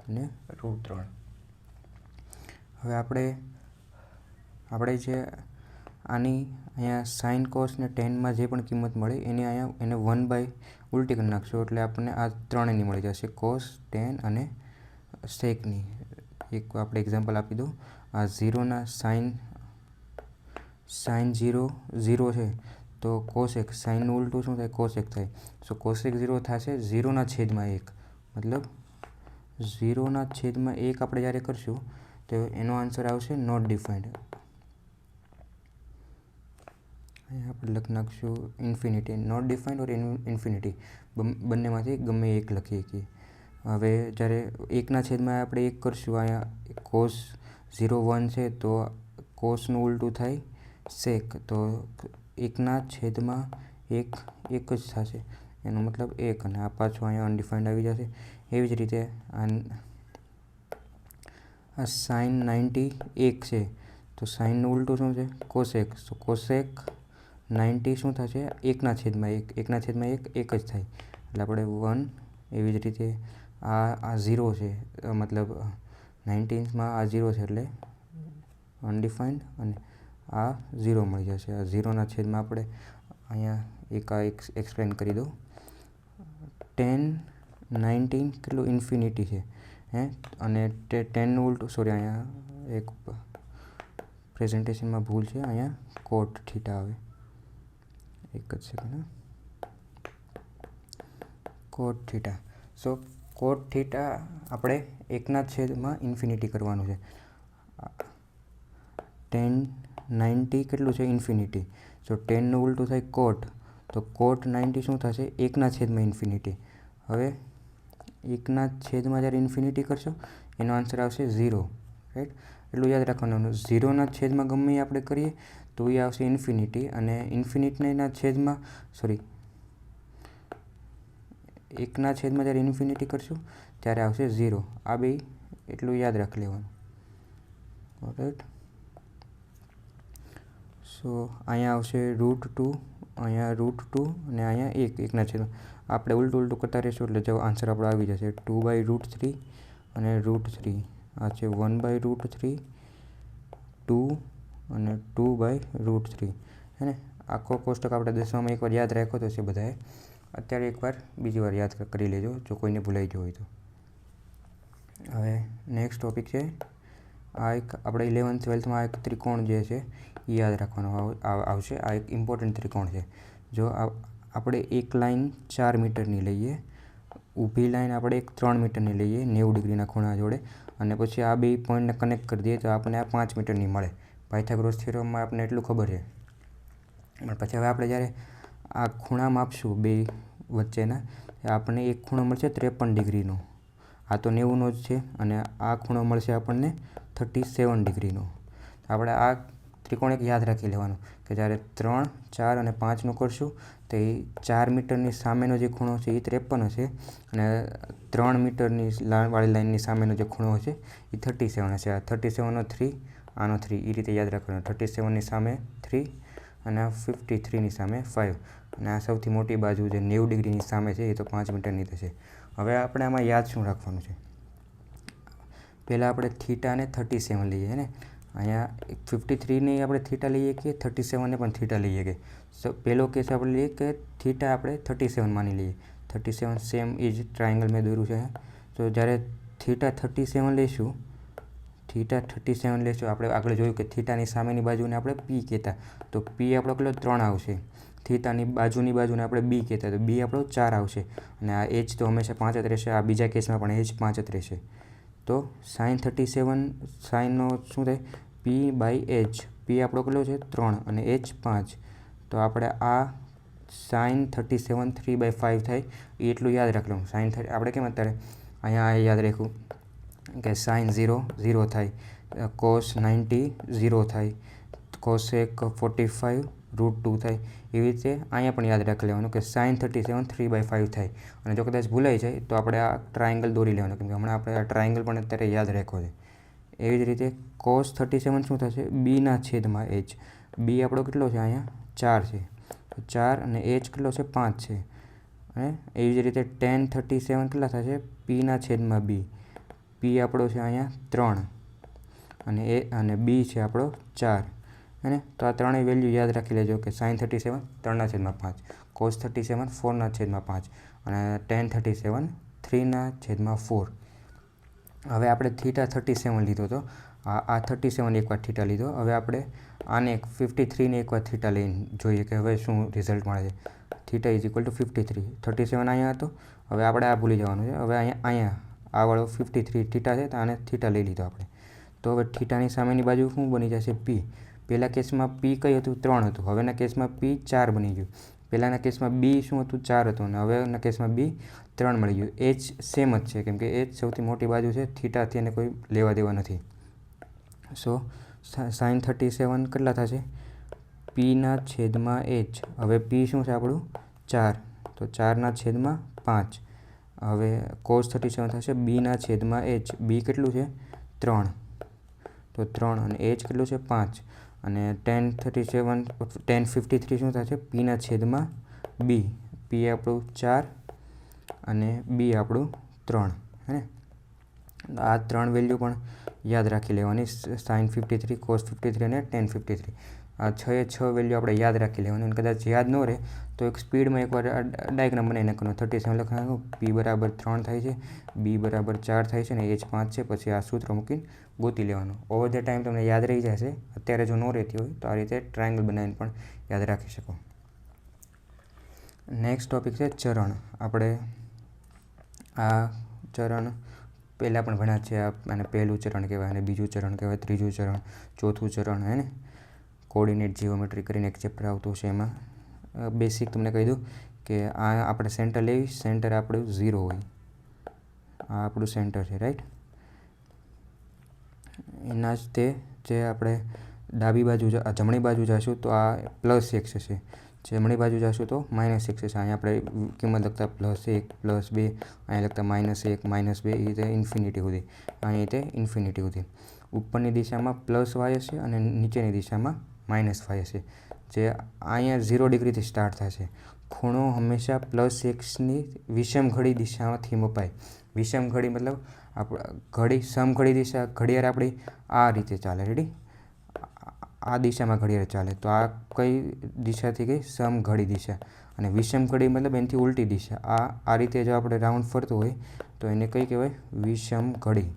અને √3. હવે આપણે જે આની અહીંયા સાઇન કોસ ને ટેનમાં જે પણ કિંમત મળે એની અહીંયા એને 1/ ઉલટી કરી નાખશું એટલે આપણને આ ત્રણેયની મળી જશે, કોસ, ટેન અને સેકની. એક આપણે એક્ઝામ્પલ આપી દઉં. આ 0ના સાઇન 0 છે તો કોસેક, સાઇનનું ઉલટું શું થાય કોસેક થાય. સો કોસેક 0 થશે 0/1, મતલબ 0/1 આપણે જ્યારે કરશું તો એનો આન્સર આવશે નોટ ડિફાઇન્ડ. અહીંયા આપણે લખી નાખશું infinity, not defined or infinity, બંનેમાંથી ગમે એક લખી શકીએ. હવે જ્યારે 1/1 આપણે 1 કરશું, અહીંયા કોસ 0 1 છે તો કોસનું ઉલટું થાય સેક, તો 1/1 એક જ થશે, એનો મતલબ 1 અને આ પાછું અહીંયા અનડિફાઇન્ડ આવી જશે. એવી જ રીતે આ સાઇન 90 1 છે તો સાઇનનું ઉલટું શું છે કોસેક, સો કોસેક 90 શું થશે 1/1, 1/1 એક જ થાય એટલે આપણે 1. એવી જ રીતે આ 0 છે, મતલબ 19માં આ 0 છે એટલે અનડિફાઇન્ડ અને આ 0 મળી જશે. આ 0/1 આપણે અહીંયા એક એક્સપ્લેન કરી દઉં. 10 19 કેટલું ઇન્ફિનિટી છે હે, અને 10નું ઉલટું, સોરી અહીંયા એક પ્રેઝન્ટેશનમાં ભૂલ છે, અહીંયા કોટ થીટા આવે, એક જ સેકન્ડ. કોટ થીટા, સો કોટ થીટા આપણે 1/∞ કરવાનું છે. 10 90 કેટલું છે ઇન્ફિનિટી, સો 10નું ઉલટું થાય કોટ, તો કોટ 90 શું થશે 1/∞. હવે 1/∞ જ્યારે ઇન્ફિનિટી કરશો એનો આન્સર આવશે 0, રાઈટ. એટલું યાદ રાખવાનું, 0/∞ ગમે આપણે કરીએ તો એ આવશે ઇન્ફિનિટી, અને ઇન્ફિનિટીના છેદમાં, સોરી 1/∞ જ્યારે ઇન્ફિનિટી કરશું ત્યારે આવશે 0. આ બે એટલું યાદ રાખી લેવાનું, રાઈટ. સો અહીંયા આવશે √2, અહીંયા √2 અને અહીંયા 1/1. આપણે ઉલટું કરતા રહીશું એટલે જો આન્સર આપણો આવી જશે 2/√3 અને √3. આ છે 1/√3, 2 અને 2/√3, હે ને. આખો કોષ્ટક આપણે 10માં એકવાર યાદ રાખ્યો તો છે બધાએ, અત્યારે એકવાર બીજી વાર યાદ કરી લેજો જો કોઈને ભૂલાઈ ગયો હોય તો. હવે નેક્સ્ટ ટોપિક છે આ એક આપણે 11th 12thમાં એક ત્રિકોણ જે છે એ યાદ રાખવાનો આવશે. આ એક ઇમ્પોર્ટન્ટ ત્રિકોણ છે. જો આપણે એક લાઈન 4 મીટરની લઈએ, ઊભી લાઈન આપણે એક 3 મીટરની લઈએ 90 ડિગ્રીના ખૂણા જોડે, અને પછી આ બે પોઈન્ટને કનેક્ટ કરી દઈએ તો આપણને આ 5 મીટરની મળે. પાયથાગોરસ થિયરમમાં આપણને એટલું ખબર છે. પણ પછી હવે આપણે જ્યારે આ ખૂણા માપશું બે વચ્ચેના, આપણને એક ખૂણો મળશે 53 ડિગ્રીનો, આ તો 90નો જ છે, અને આ ખૂણો મળશે આપણને 37 ડિગ્રીનો. આપણે આ ત્રિકોણ એક યાદ રાખી લેવાનું કે જ્યારે 3, 4 અને 5નું કરશું તો એ 4 મીટરની સામેનો જે ખૂણો છે એ 53 હશે, અને 3 મીટરની વાળી લાઇનની સામેનો જે ખૂણો હશે એ 37 હશે. આ 37નો 3, આનો 3, એ રીતે યાદ રાખવાનું. 37ની સામે 3 અને આ 53ની સામે 5, અને આ સૌથી મોટી બાજુ જે 90 ડિગ્રીની સામે છે એ તો 5 મીટરની થશે. હવે આપણે આમાં યાદ શું રાખવાનું છે, પહેલાં આપણે થીટાને 37 લઈએ ને, અહીંયા 53ને આપણે થીટા લઈએ કે 37ને પણ થીટા લઈએ કે પહેલો કેસ આપણે લઈએ કે થીટા આપણે 37 માની લઈએ. 37 સેમ એ જ ટ્રાયંગલ મેં દોર્યું છે. તો જ્યારે થીટા 37 લઈશું આપણે આગળ જોયું કે થીટાની સામેની બાજુને આપણે પી કહેતા, તો પી આપણો કેટલો 3 આવશે. થીટાની બાજુને આપણે બી કહેતા, તો બી આપણો 4 આવશે. અને આ એચ તો હંમેશા 5 જ રહેશે. આ બીજા કેસમાં પણ એચ 5 જ રહેશે. તો સાઇન 37 સાઇનનો શું થાય P/H. પી આપણો કેટલો છે 3 અને એચ 5. તો આપણે આ સાઇન 37 3/5 થાય એ એટલું યાદ રાખવાનું. આપણે કેમ અત્યારે અહીંયા યાદ રાખ્યું કે સાઇન 0 થાય, કોસ 90 0 થાય, કોસેક 45 √2 થાય. એવી રીતે અહીંયા પણ યાદ રાખી લેવાનું કે સાઇન 37 3/5 થાય. અને જો કદાચ ભૂલાઈ જાય તો આપણે આ ટ્રાયંગલ દોરી લેવાનું, કેમ કે હમણાં આપણે આ ટ્રાયંગલ પણ અત્યારે યાદ રાખવો છે. એવી જ રીતે કોસ 37 શું થશે B/H. બી આપણો કેટલો છે અહીંયા 4 છે, તો 4 અને એચ કેટલો છે 5 છે. અને એવી જ રીતે tan 37 કેટલા થશે P/B. પી આપણો છે અહીંયા 3 અને બી છે આપણો 4. હે. તો આ ત્રણેય વેલ્યુ યાદ રાખી લેજો કે સાઇન 37 3/5, કોસ 37 4/5 અને tan 37 3/4. હવે આપણે થીટા 37 લીધો હતો, આ 37 એકવાર થીટા લીધો. હવે આપણે આને 53ને એકવાર થીટા લઈને જોઈએ કે હવે શું રિઝલ્ટ મળે છે. થીટા = 37 અહીંયા હતો. હવે આપણે આ ભૂલી જવાનું છે. હવે અહીંયા આ વાળો 53 થીટા છે, તો આને થીટા લઈ લીધો આપણે. તો હવે થીટાની સામેની બાજુ શું બની જશે પી. પહેલા કેસમાં પી કઈ હતું 3 હતું, હવેના કેસમાં પી 4 બની ગયું. પહેલાંના કેસમાં બી શું હતું 4 હતું, અને હવેના કેસમાં બી 3 મળી ગયું. એચ સેમ જ છે, કેમ કે એચ સૌથી મોટી બાજુ છે, થીટાથી એને કોઈ લેવા દેવા નથી. સો સાઇન 37 કેટલા થશે P/H. હવે પી શું છે આપણું 4, તો 4/5. હવે કોસ 37 થશે B/H. બી કેટલું છે 3, તો 3 અને એચ કેટલું છે 5. અને tan 53 શું થશે P/B. પી આપણું 4 અને બી આપણું 3. હે ને. આ 3 વેલ્યુ પણ યાદ રાખી લેવાની, સાઇન 53, કોસ 53 અને tan 53. આ 6 વેલ્યુ આપણે યાદ રાખી લેવાની. અને કદાચ યાદ ન રહે તો એક સ્પીડમાં એકવાર ડાયગ્રામ બનાવી નાખવાનો. 37 લખવાનું, P/3 થાય છે, B/4 થાય છે, અને H 5 છે. પછી આ સૂત્ર મૂકીને ગોતી લેવાનું. ઓવર ધ ટાઈમ તમને યાદ રહી જશે. અત્યારે જો ન રહેતી હોય તો આ રીતે ટ્રાયંગલ બનાવીને પણ યાદ રાખી શકો. નેક્સ્ટ ટોપિક છે ચરણ. આપણે આ ચરણ પહેલાં પણ ભણ્યા છે. અને પહેલું ચરણ કહેવાય, અને બીજું ચરણ કહેવાય, ત્રીજું ચરણ, ચોથું ચરણ, હે ને. કોઓર્ડિનેટ જીઓમેટ્રી કરીને એક ચેપ્ટર આવતું છે, એમાં બેસિક તમને કહી દઉં કે આ આપણે સેન્ટર લેવી, સેન્ટર આપણું 0 હોય. આ આપણું સેન્ટર છે, રાઈટ. એના જ તે જે આપણે ડાબી બાજુ જમણી બાજુ જઈશું તો આ +1 હશે, જમણી બાજુ જઈશું તો -1 હશે. અહીંયા આપણે કિંમત લખતા +1, +2, અહીંયા લખતા -1, -2, એ રીતે ઇન્ફિનિટી સુધી, અહીં રીતે ઇન્ફિનિટી સુધી. ઉપરની દિશામાં +y હશે અને નીચેની દિશામાં -y હશે. જે અહીંયા 0 ડિગ્રીથી સ્ટાર્ટ થશે. ખૂણો હંમેશા +1ની વિષમ ઘડી દિશામાંથી મપાય. વિષમ ઘડી મતલબ ઘડી સમઘડી દિશા, ઘડિયાળ આપણી આ રીતે ચાલે, રેડી. આ દિશામાં ઘડિયાળ ચાલે, તો આ કઈ દિશાથી ગઈ સમઘડી દિશા. અને વિષમ ઘડી મતલબ એનાથી ઉલટી દિશા. આ રીતે જો આપણે રાઉન્ડ ફરતું હોય તો એને કઈ કહેવાય વિષમ ઘડી.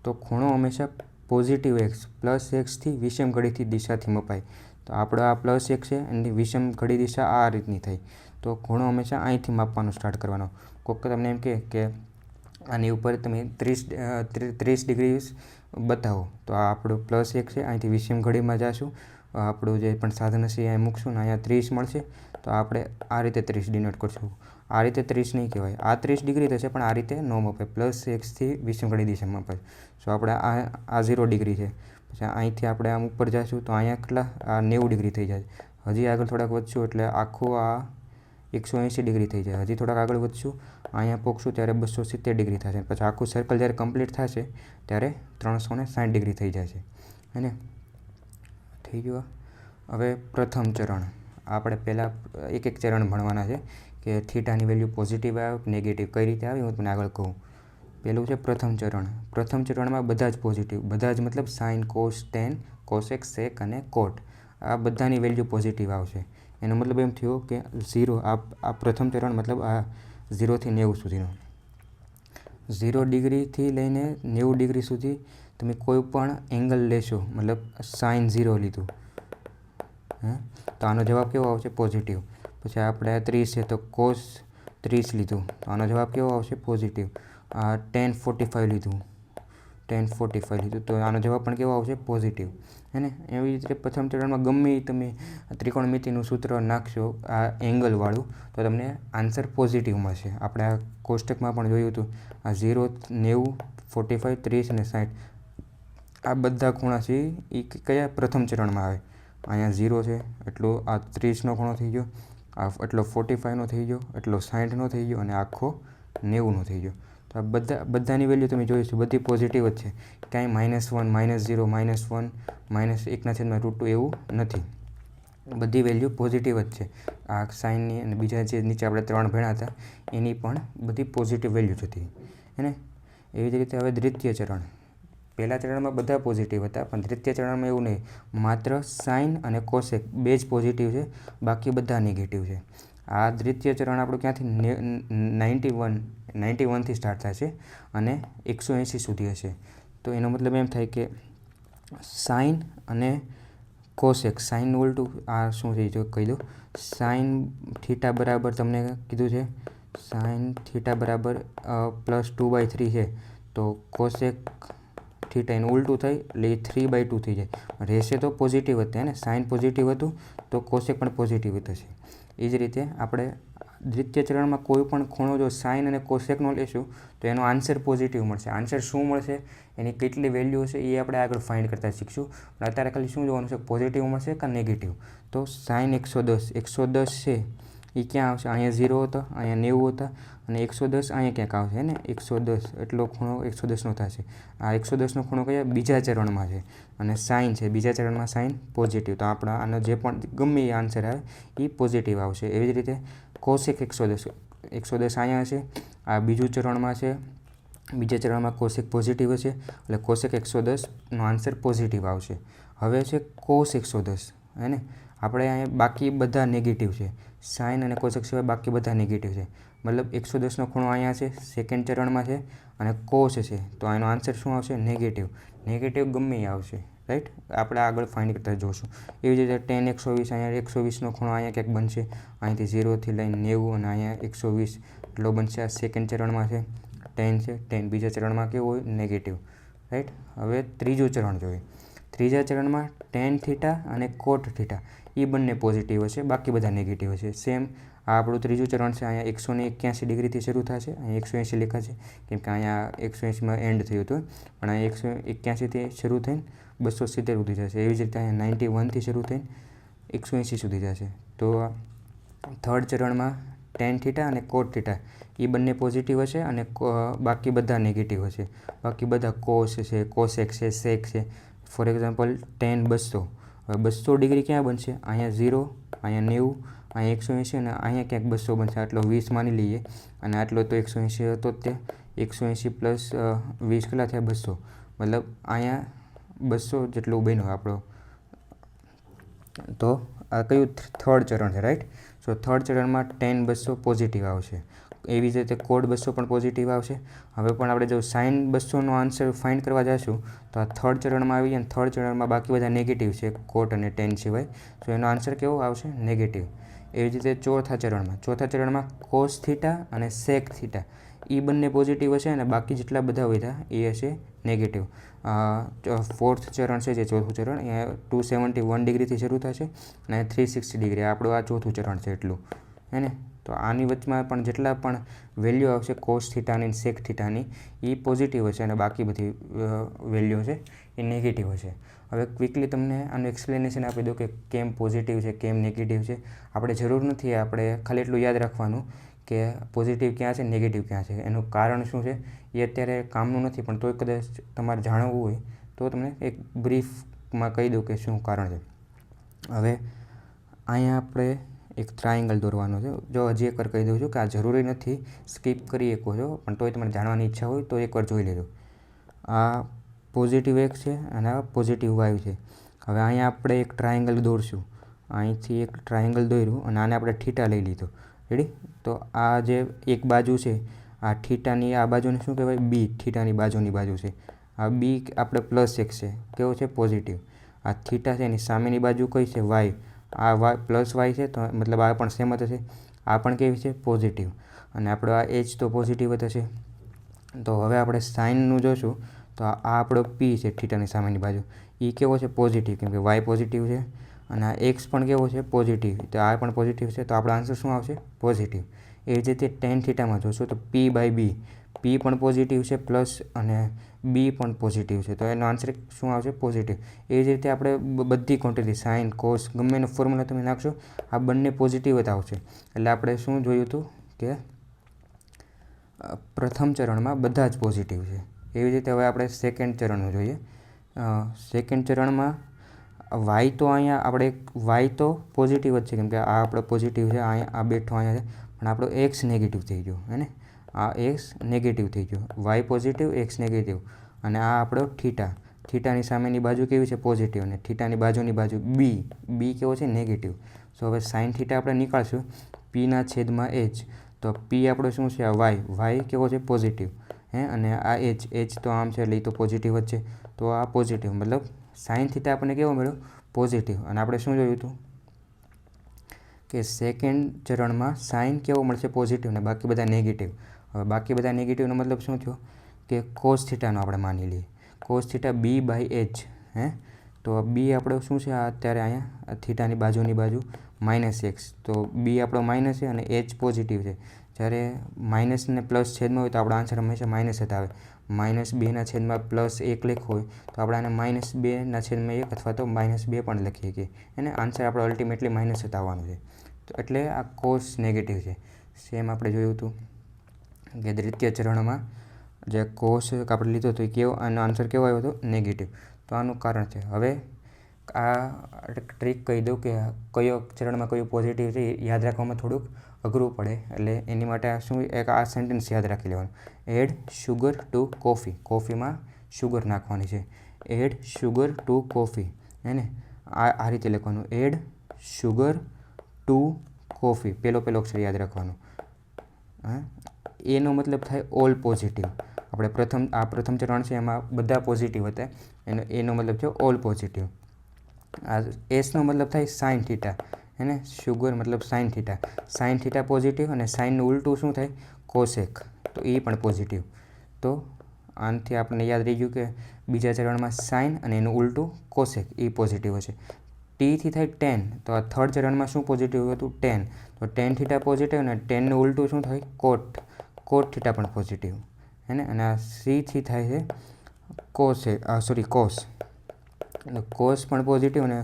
તો ખૂણો હંમેશા પોઝિટિવ x +1થી વિષમ ઘડીથી દિશાથી મપાય. તો આપણો આ +1 છે, એની વિષમ ઘડી દિશા આ રીતની થઈ. તો ખૂણો હંમેશા અહીંથી માપવાનું સ્ટાર્ટ કરવાનો. કોઈક તમને એમ કે આની ઉપર તમે 30 ડિગ્રી બતાવો, તો આ આપણું +1 છે, અહીંથી વિષમ ઘડીમાં જઈશું, આપણું જે પણ સાધન હશે અહીંયા મૂકશું ને અહીંયા 30 મળશે. તો આપણે આ રીતે 30 ડિનોટ કરશું. આ રીતે 30 નહીં કહેવાય, આ 30 ડિગ્રી થશે, પણ આ રીતે ન મપાય. +1થી વિષમ ઘડી દિશામાં મપાય. સો આપણે આ 0 ડિગ્રી છે. પછી અહીંથી આપણે આમ ઉપર જઈશું તો અહીંયા કેટલા આ 90 ડિગ્રી થઈ જાય. હજી આગળ થોડાક વધશું એટલે આખું આ 180 ડિગ્રી થઈ જાય. હજી થોડાક આગળ વધશું, અહીંયા પહોંચશું ત્યારે 270 ડિગ્રી થશે. પછી આખું સર્કલ જ્યારે કમ્પ્લીટ થશે ત્યારે 360 ડિગ્રી થઈ જાય છે, હે ને. થઈ ગયું. હવે પ્રથમ ચરણ. આપણે પહેલાં એક ચરણ ભણવાના છે કે થીટાની વેલ્યુ પોઝિટિવ આવે નેગેટિવ કઈ રીતે આવે હું તમને આગળ કહું. પહેલું છે પ્રથમ ચરણ. પ્રથમ ચરણમાં બધા જ પોઝિટિવ, બધા જ મતલબ સાઇન, કોસ, ટેન, કોસેક, સેક અને કોટ, આ બધાની વેલ્યુ પોઝિટિવ આવશે. એનો મતલબ એમ થયો કે 0 આ પ્રથમ ચરણ મતલબ આ 0 થી 90 સુધીનો. 0 ડિગ્રીથી લઈને 90 ડિગ્રી સુધી તમે કોઈ પણ એંગલ લેશો, મતલબ સાઇન 0 લીધું, તો આનો જવાબ કેવો આવશે? પોઝિટિવ. પછી આપણે 30 છે તો કોસ 30 લીધું, તો આનો જવાબ કેવો આવશે? પોઝિટિવ. tan 45 લીધું, tan 45 લીધું, તો આનો જવાબ પણ કેવો આવશે? પોઝિટિવ. હે ને? એવી રીતે પ્રથમ ચરણમાં ગમે તમે ત્રિકોણમિતિનું સૂત્ર નાખશો આ એંગલવાળું, તો તમને આન્સર પોઝિટિવ મળશે. આપણે આ કોષ્ટકમાં પણ જોયું હતું, આ 0, 90, 45, 30 અને 60 આ બધા ખૂણા છે એ કયા પ્રથમ ચરણમાં આવે. અહીંયા 0 છે એટલો આ 30નો ખૂણો થઈ ગયો, આ એટલો 45નો થઈ ગયો, એટલો 60નો થઈ ગયો અને આખો 90નો થઈ ગયો. તો આ બધાની વેલ્યુ તમે જોઈશું બધી પોઝિટિવ જ છે. કાંઈ -1, -0, -1, -1/√2 એવું નથી. બધી વેલ્યુ પોઝિટિવ જ છે. આ સાઇનની અને બીજા જે નીચે આપણે 3 ભણ્યા હતા એની પણ બધી પોઝિટિવ વેલ્યુ જ હતી. હે ને? એવી જ રીતે હવે દ્વિતીય ચરણ. પહેલા ચરણમાં બધા પોઝિટિવ હતા, પણ દ્વિતીય ચરણમાં એવું નહીં, માત્ર સાઇન અને કોસેક બે જ પોઝિટિવ છે, બાકી બધા નેગેટિવ છે. આ દ્વિતીય ચરણ આપણું ક્યાંથી 91થી સ્ટાર્ટ થાય છે અને 180 સુધી હશે. તો એનો મતલબ એમ થાય કે સાઇન અને કોસેક, સાઇનનું ઉલટું આ શું છે જો કહી દો. સાઇન થીટા બરાબર તમને કીધું છે સાઇન થીટા બરાબર +2/3 છે, તો કોસેક થીટા એનું ઉલટું થઈ એટલે એ 3/2 થઈ જાય. રહેશે તો પોઝિટિવ જ થાય ને, સાઇન પોઝિટિવ હતું તો કોસેક પણ પોઝિટિવ થશે. એ જ રીતે આપણે દ્વિતીય ચરણમાં કોઈ પણ ખૂણો જો સાઇન અને કોસેકનો લેશું તો એનો આન્સર પોઝિટિવ મળશે. આન્સર શું મળશે, એની કેટલી વેલ્યુ હશે એ આપણે આગળ ફાઇન્ડ કરતાં શીખશું. પણ અત્યારે ખાલી શું જોવાનું છે, પોઝિટિવ મળશે કે નેગેટિવ. તો સાઇન 110 છે એ ક્યાં આવશે? અહીંયા 0 હતો, અહીંયા 90 હતા અને 110 અહીંયા ક્યાંક આવશે ને. 110 એટલો ખૂણો 110નો થશે. આ 110નો ખૂણો કયા? બીજા ચરણમાં છે અને સાઇન છે બીજા ચરણમાં, સાઇન પોઝિટિવ. તો આપણા આનો જે પણ ગમે એ આન્સર આવે એ પોઝિટિવ આવશે. એવી જ રીતે કોસેક 110 અહીંયા હશે, આ બીજું ચરણમાં છે, બીજા ચરણમાં કોસેક પોઝિટિવ હશે એટલે કોસેક 110નો આન્સર પોઝિટિવ આવશે. હવે છે કોસ 110, હે ને? આપણે અહીંયા બાકી બધા નેગેટિવ છે, સાઇન અને કોસેક સિવાય બાકી બધા નેગેટિવ છે. મતલબ 110નો ખૂણો અહીંયા છે, સેકન્ડ ચરણમાં છે અને કોસ છે, તો આનો આન્સર શું આવશે? નેગેટિવ. નેગેટિવ ગમે એ આવશે, રાઈટ? આપણે આગળ ફાઇન્ડ કરતા જોશું. એવી જ રીતે tan 120, અહીંયા 120નો ખૂણો અહીંયા ક્યાંક બનશે, અહીંથી 0થી લઈને 90 અને અહીંયા 120 એટલો બનશે. આ સેકન્ડ ચરણમાં છે, tan છે, tan બીજા ચરણમાં કેવું હોય? Negative, right? હવે ત્રીજું ચરણ જોઈએ. ત્રીજા ચરણમાં tan થીટા અને કોટ થીટા એ બંને પોઝિટિવ હશે, બાકી બધા નેગેટિવ હશે. સેમ આ આપણું ત્રીજું ચરણ છે, અહીંયા 181 ડિગ્રીથી શરૂ થશે, અહીંયા 180 લખાશે કેમ કે અહીંયા 180માં એન્ડ થયું હતું, પણ અહીંયા 181થી શરૂ થઈને 270 સુધી જશે. એવી જ રીતે અહીંયા 91થી શરૂ થઈને 180 સુધી જશે. તો થર્ડ ચરણમાં tan થીટા અને કોટ થીટા એ બંને પોઝિટિવ હશે અને બાકી બધા નેગેટિવ હશે. બાકી બધા કોસ છે, કોસેક છે, સેક છે. ફોર એક્ઝામ્પલ tan 200, હવે 200 ડિગ્રી ક્યાં બનશે? અહીંયા 0, અહીંયા 90, અહીંયા 180 અને અહીંયા ક્યાંક 200 બનશે. આટલો 20 માની લઈએ અને આટલો તો 180 હતો જ તે. 180 + 20 કેટલા થયા? 200. મતલબ અહીંયા 200 જેટલું બન્યું આપણો. તો આ કયું? થર્ડ ચરણ છે, રાઈટ? સો થર્ડ ચરણમાં tan 200 પોઝિટિવ આવશે. એવી જ રીતે કોડ 200 પણ પોઝિટિવ આવશે. હવે પણ આપણે જો સાઇન 200નો આન્સર ફાઇન્ડ કરવા જઈશું તો આ થર્ડ ચરણમાં આવી અને થર્ડ ચરણમાં બાકી બધા નેગેટિવ છે, કોટ અને tan સિવાય. તો એનો આન્સર કેવો આવશે? નેગેટિવ. એવી જ રીતે ચોથા ચરણમાં કોસ થીટા અને સેક થીટા એ બંને પોઝિટિવ હશે અને બાકી જેટલા બધા વધ્યા એ હશે નેગેટિવ. ફોર્થ ચરણ છે જે ચોથું ચરણ, અહીંયા 271 ડિગ્રીથી શરૂ થશે અને 360 ડિગ્રી આપણું આ ચોથું ચરણ છે એટલું, હે ને? તો આની વચમાં પણ જેટલા પણ વેલ્યુ આવશે કોસ થીટાની અને સેક થીટાની એ પોઝિટિવ હશે અને બાકી બધી વેલ્યુ છે એ નેગેટિવ હશે. હવે ક્વિકલી તમને આનું એક્સપ્લેનેશન આપી દો કે કેમ પોઝિટિવ છે, કેમ નેગેટિવ છે. આપણે જરૂર નથી, આપણે ખાલી એટલું યાદ રાખવાનું કે પોઝિટિવ ક્યાં છે, નેગેટિવ ક્યાં છે. એનું કારણ શું છે એ અત્યારે કામનું નથી, પણ તોય કદાચ તમારે જાણવું હોય તો તમને એક બ્રીફમાં કહી દઉં કે શું કારણ છે. હવે અહીંયા આપણે એક ટ્રાયેંગલ દોરવાનો છે. જો હજી એકવાર કહી દઉં છું કે આ જરૂરી નથી, સ્કીપ કરી શકો છો, પણ તોય તમારે જાણવાની ઈચ્છા હોય તો એકવાર જોઈ લેજો. આ પોઝિટિવ એક્સ છે અને આ પોઝિટિવ વાય છે. હવે અહીંયા આપણે એક ટ્રાયેંગલ દોરશું. અહીંથી એક ટ્રાયેંગલ દોર્યું અને આને આપણે થીટા લઈ લીધો. રેડી? તો આ જે એક બાજુ છે, આ થીટાની આ બાજુને શું કહેવાય? બી. થીટાની બાજુની બાજુ છે. આ બી આપણે પ્લસ એક્સ છે. કેવો છે? પોઝિટિવ. આ થીટા છે એની સામેની બાજુ કઈ છે? વાય. આ વાય પ્લસ વાય છે, તો મતલબ આ પણ સેમ જ હશે. આ પણ કેવી છે? પોઝિટિવ. અને આપણો આ એચ તો પોઝિટિવ જ હશે. તો હવે આપણે સાઇનનું જોશું. તો આ આપણો પી છે થીટાની સામેની બાજુ, એ કેવો છે? પોઝિટિવ, કેમ કે વાય પોઝિટિવ છે. અને આ એક્સ પણ કેવો છે? પોઝિટિવ. તો આ પણ પોઝિટિવ છે, તો આપણો આન્સર શું આવશે? પોઝિટિવ. એ જ રીતે ટેન થીટામાં જોશું તો પી બાય બી, પી પણ પોઝિટિવ છે પ્લસ અને બી પણ પોઝિટિવ છે, તો એનો આન્સર શું આવશે? પોઝિટિવ. એ જ રીતે આપણે બધી ક્વોન્ટિટી સાઇન, કોસ ગમે એનો ફોર્મ્યુલા તમે નાખશો, આ બંને પોઝિટિવ જ આવશે. એટલે આપણે શું જોયું હતું કે પ્રથમ ચરણમાં બધા જ પોઝિટિવ છે. એવી રીતે હવે આપણે સેકન્ડ ચરણનું જોઈએ. સેકન્ડ ચરણમાં વાય તો અહીંયા આપણે વાય તો પોઝિટિવ જ છે, કેમ કે આ આપણો પોઝિટિવ છે, અહીંયા આ બેઠો અહીંયા છે, પણ આપણો એક્સ નેગેટિવ થઈ ગયો, હે ને? આ એક્સ નેગેટિવ થઈ ગયો. Y positive, x negative. અને આ આપણો થીટા, થીટાની સામેની બાજુ કેવી છે? પોઝિટિવ. અને થીટાની બાજુની બાજુ બી, બી કેવો છે? નેગેટિવ. સો હવે સાઇન થીટા આપણે નીકાળશું, પીના છેદમાં એચ. તો પી આપણો શું છે? આ વાય, વાય કેવો છે? પોઝિટિવ. અને આ એચ, એચ તો આમ છે એટલે એ તો પોઝિટિવ જ છે. તો આ પોઝિટિવ, મતલબ સાઇન થીટા આપણને કેવો મળ્યો? પોઝિટિવ. અને આપણે શું જોયું હતું કે સેકન્ડ ચરણમાં સાઇન કેવો મળશે? પોઝિટિવ, ને બાકી બધા નેગેટિવ. હવે બાકી બધા નેગેટિવનો મતલબ શું થયો? કે કોસ થીટાનો આપણે માની લઈએ. Cos theta B by H. તો બી આપણો શું છે? આ અત્યારે અહીંયા થીટાની બાજુની બાજુ માઇનસ એક્સ. તો બી આપણો માઇનસ છે અને એચ પોઝિટિવ છે. જ્યારે માઇનસ ને પ્લસ છેદમાં હોય તો આપણો આન્સર હંમેશા માઇનસ જ આવે. -2 છેદમાં +1 લખવું હોય તો આપણે આને -2 છેદમાં 1 અથવા તો -2 પણ લખીએ છીએ. એને આન્સર આપણો અલ્ટિમેટલી માઇનસ જ આવવાનો છે. તો એટલે આ કોસ નેગેટિવ છે. સેમ આપણે જોયું હતું કે દ્વિતીય ચરણમાં જે કોસ આપણે લીધો હતો એ કેવો, આનો આન્સર કેવો આવ્યો હતો? નેગેટિવ. તો આનું કારણ છે. હવે આ ટ્રીક કહી દઉં કે કયો ચરણમાં કયું પોઝિટિવ છે એ યાદ રાખવામાં થોડુંક અઘરું પડે, એટલે એની માટે શું એક આ સેન્ટેન્સ યાદ રાખી લેવાનું. Add sugar to coffee. કોફીમાં શુગર નાખવાની છે. એડ શુગર ટુ કોફી, હે ને? આ રીતે લખવાનું. Add sugar to coffee. પેલો અક્ષર યાદ રાખવાનો. એનો મતલબ થાય ઓલ પોઝિટિવ. આપણે પ્રથમ ચરણ છે એમાં બધા પોઝિટિવ હતા, એનો મતલબ છે ઓલ પોઝિટિવ. આ એસનો મતલબ થાય સાઇન થીટા, હે ને? શુગર મતલબ sine theta. Sine theta positive અને સાઇનનું ઉલટું શું થાય? કોસેક. તો એ પણ પોઝિટિવ. તો આનાથી આપણને યાદ રહી ગયું કે બીજા ચરણમાં સાઇન અને એનું ઉલટું કોસેક, એ પોઝિટિવ હશે. ટીથી થાય ટેન. તો આ થર્ડ ચરણમાં શું પોઝિટિવ હતું? ટેન. તો ટેન થીટા પોઝિટિવ અને ટેનનું ઉલટું શું થાય? કોટ. કોટ થીટા પણ પોઝિટિવ, હે ને? અને આ સીથી થાય છે કોસ. કોસ પણ પોઝિટિવ અને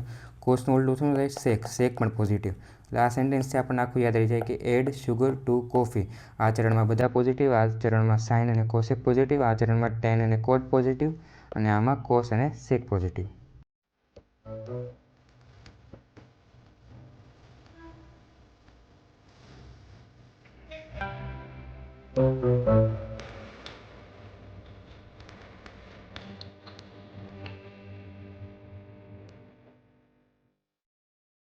કોસનું ઉલટું શું થાય? સેક. સેક પણ પોઝિટિવ. એટલે આ સેન્ટેન્સથી આપણને આખું યાદ રહી જાય કે એડ શુગર ટુ કોફી. આ ચરણમાં બધા પોઝિટિવ, આ ચરણમાં સાઇન અને કોસેક પોઝિટિવ, આ ચરણમાં ટેન અને કોટ પોઝિટિવ, અને આમાં કોસ અને સેક પોઝિટિવ.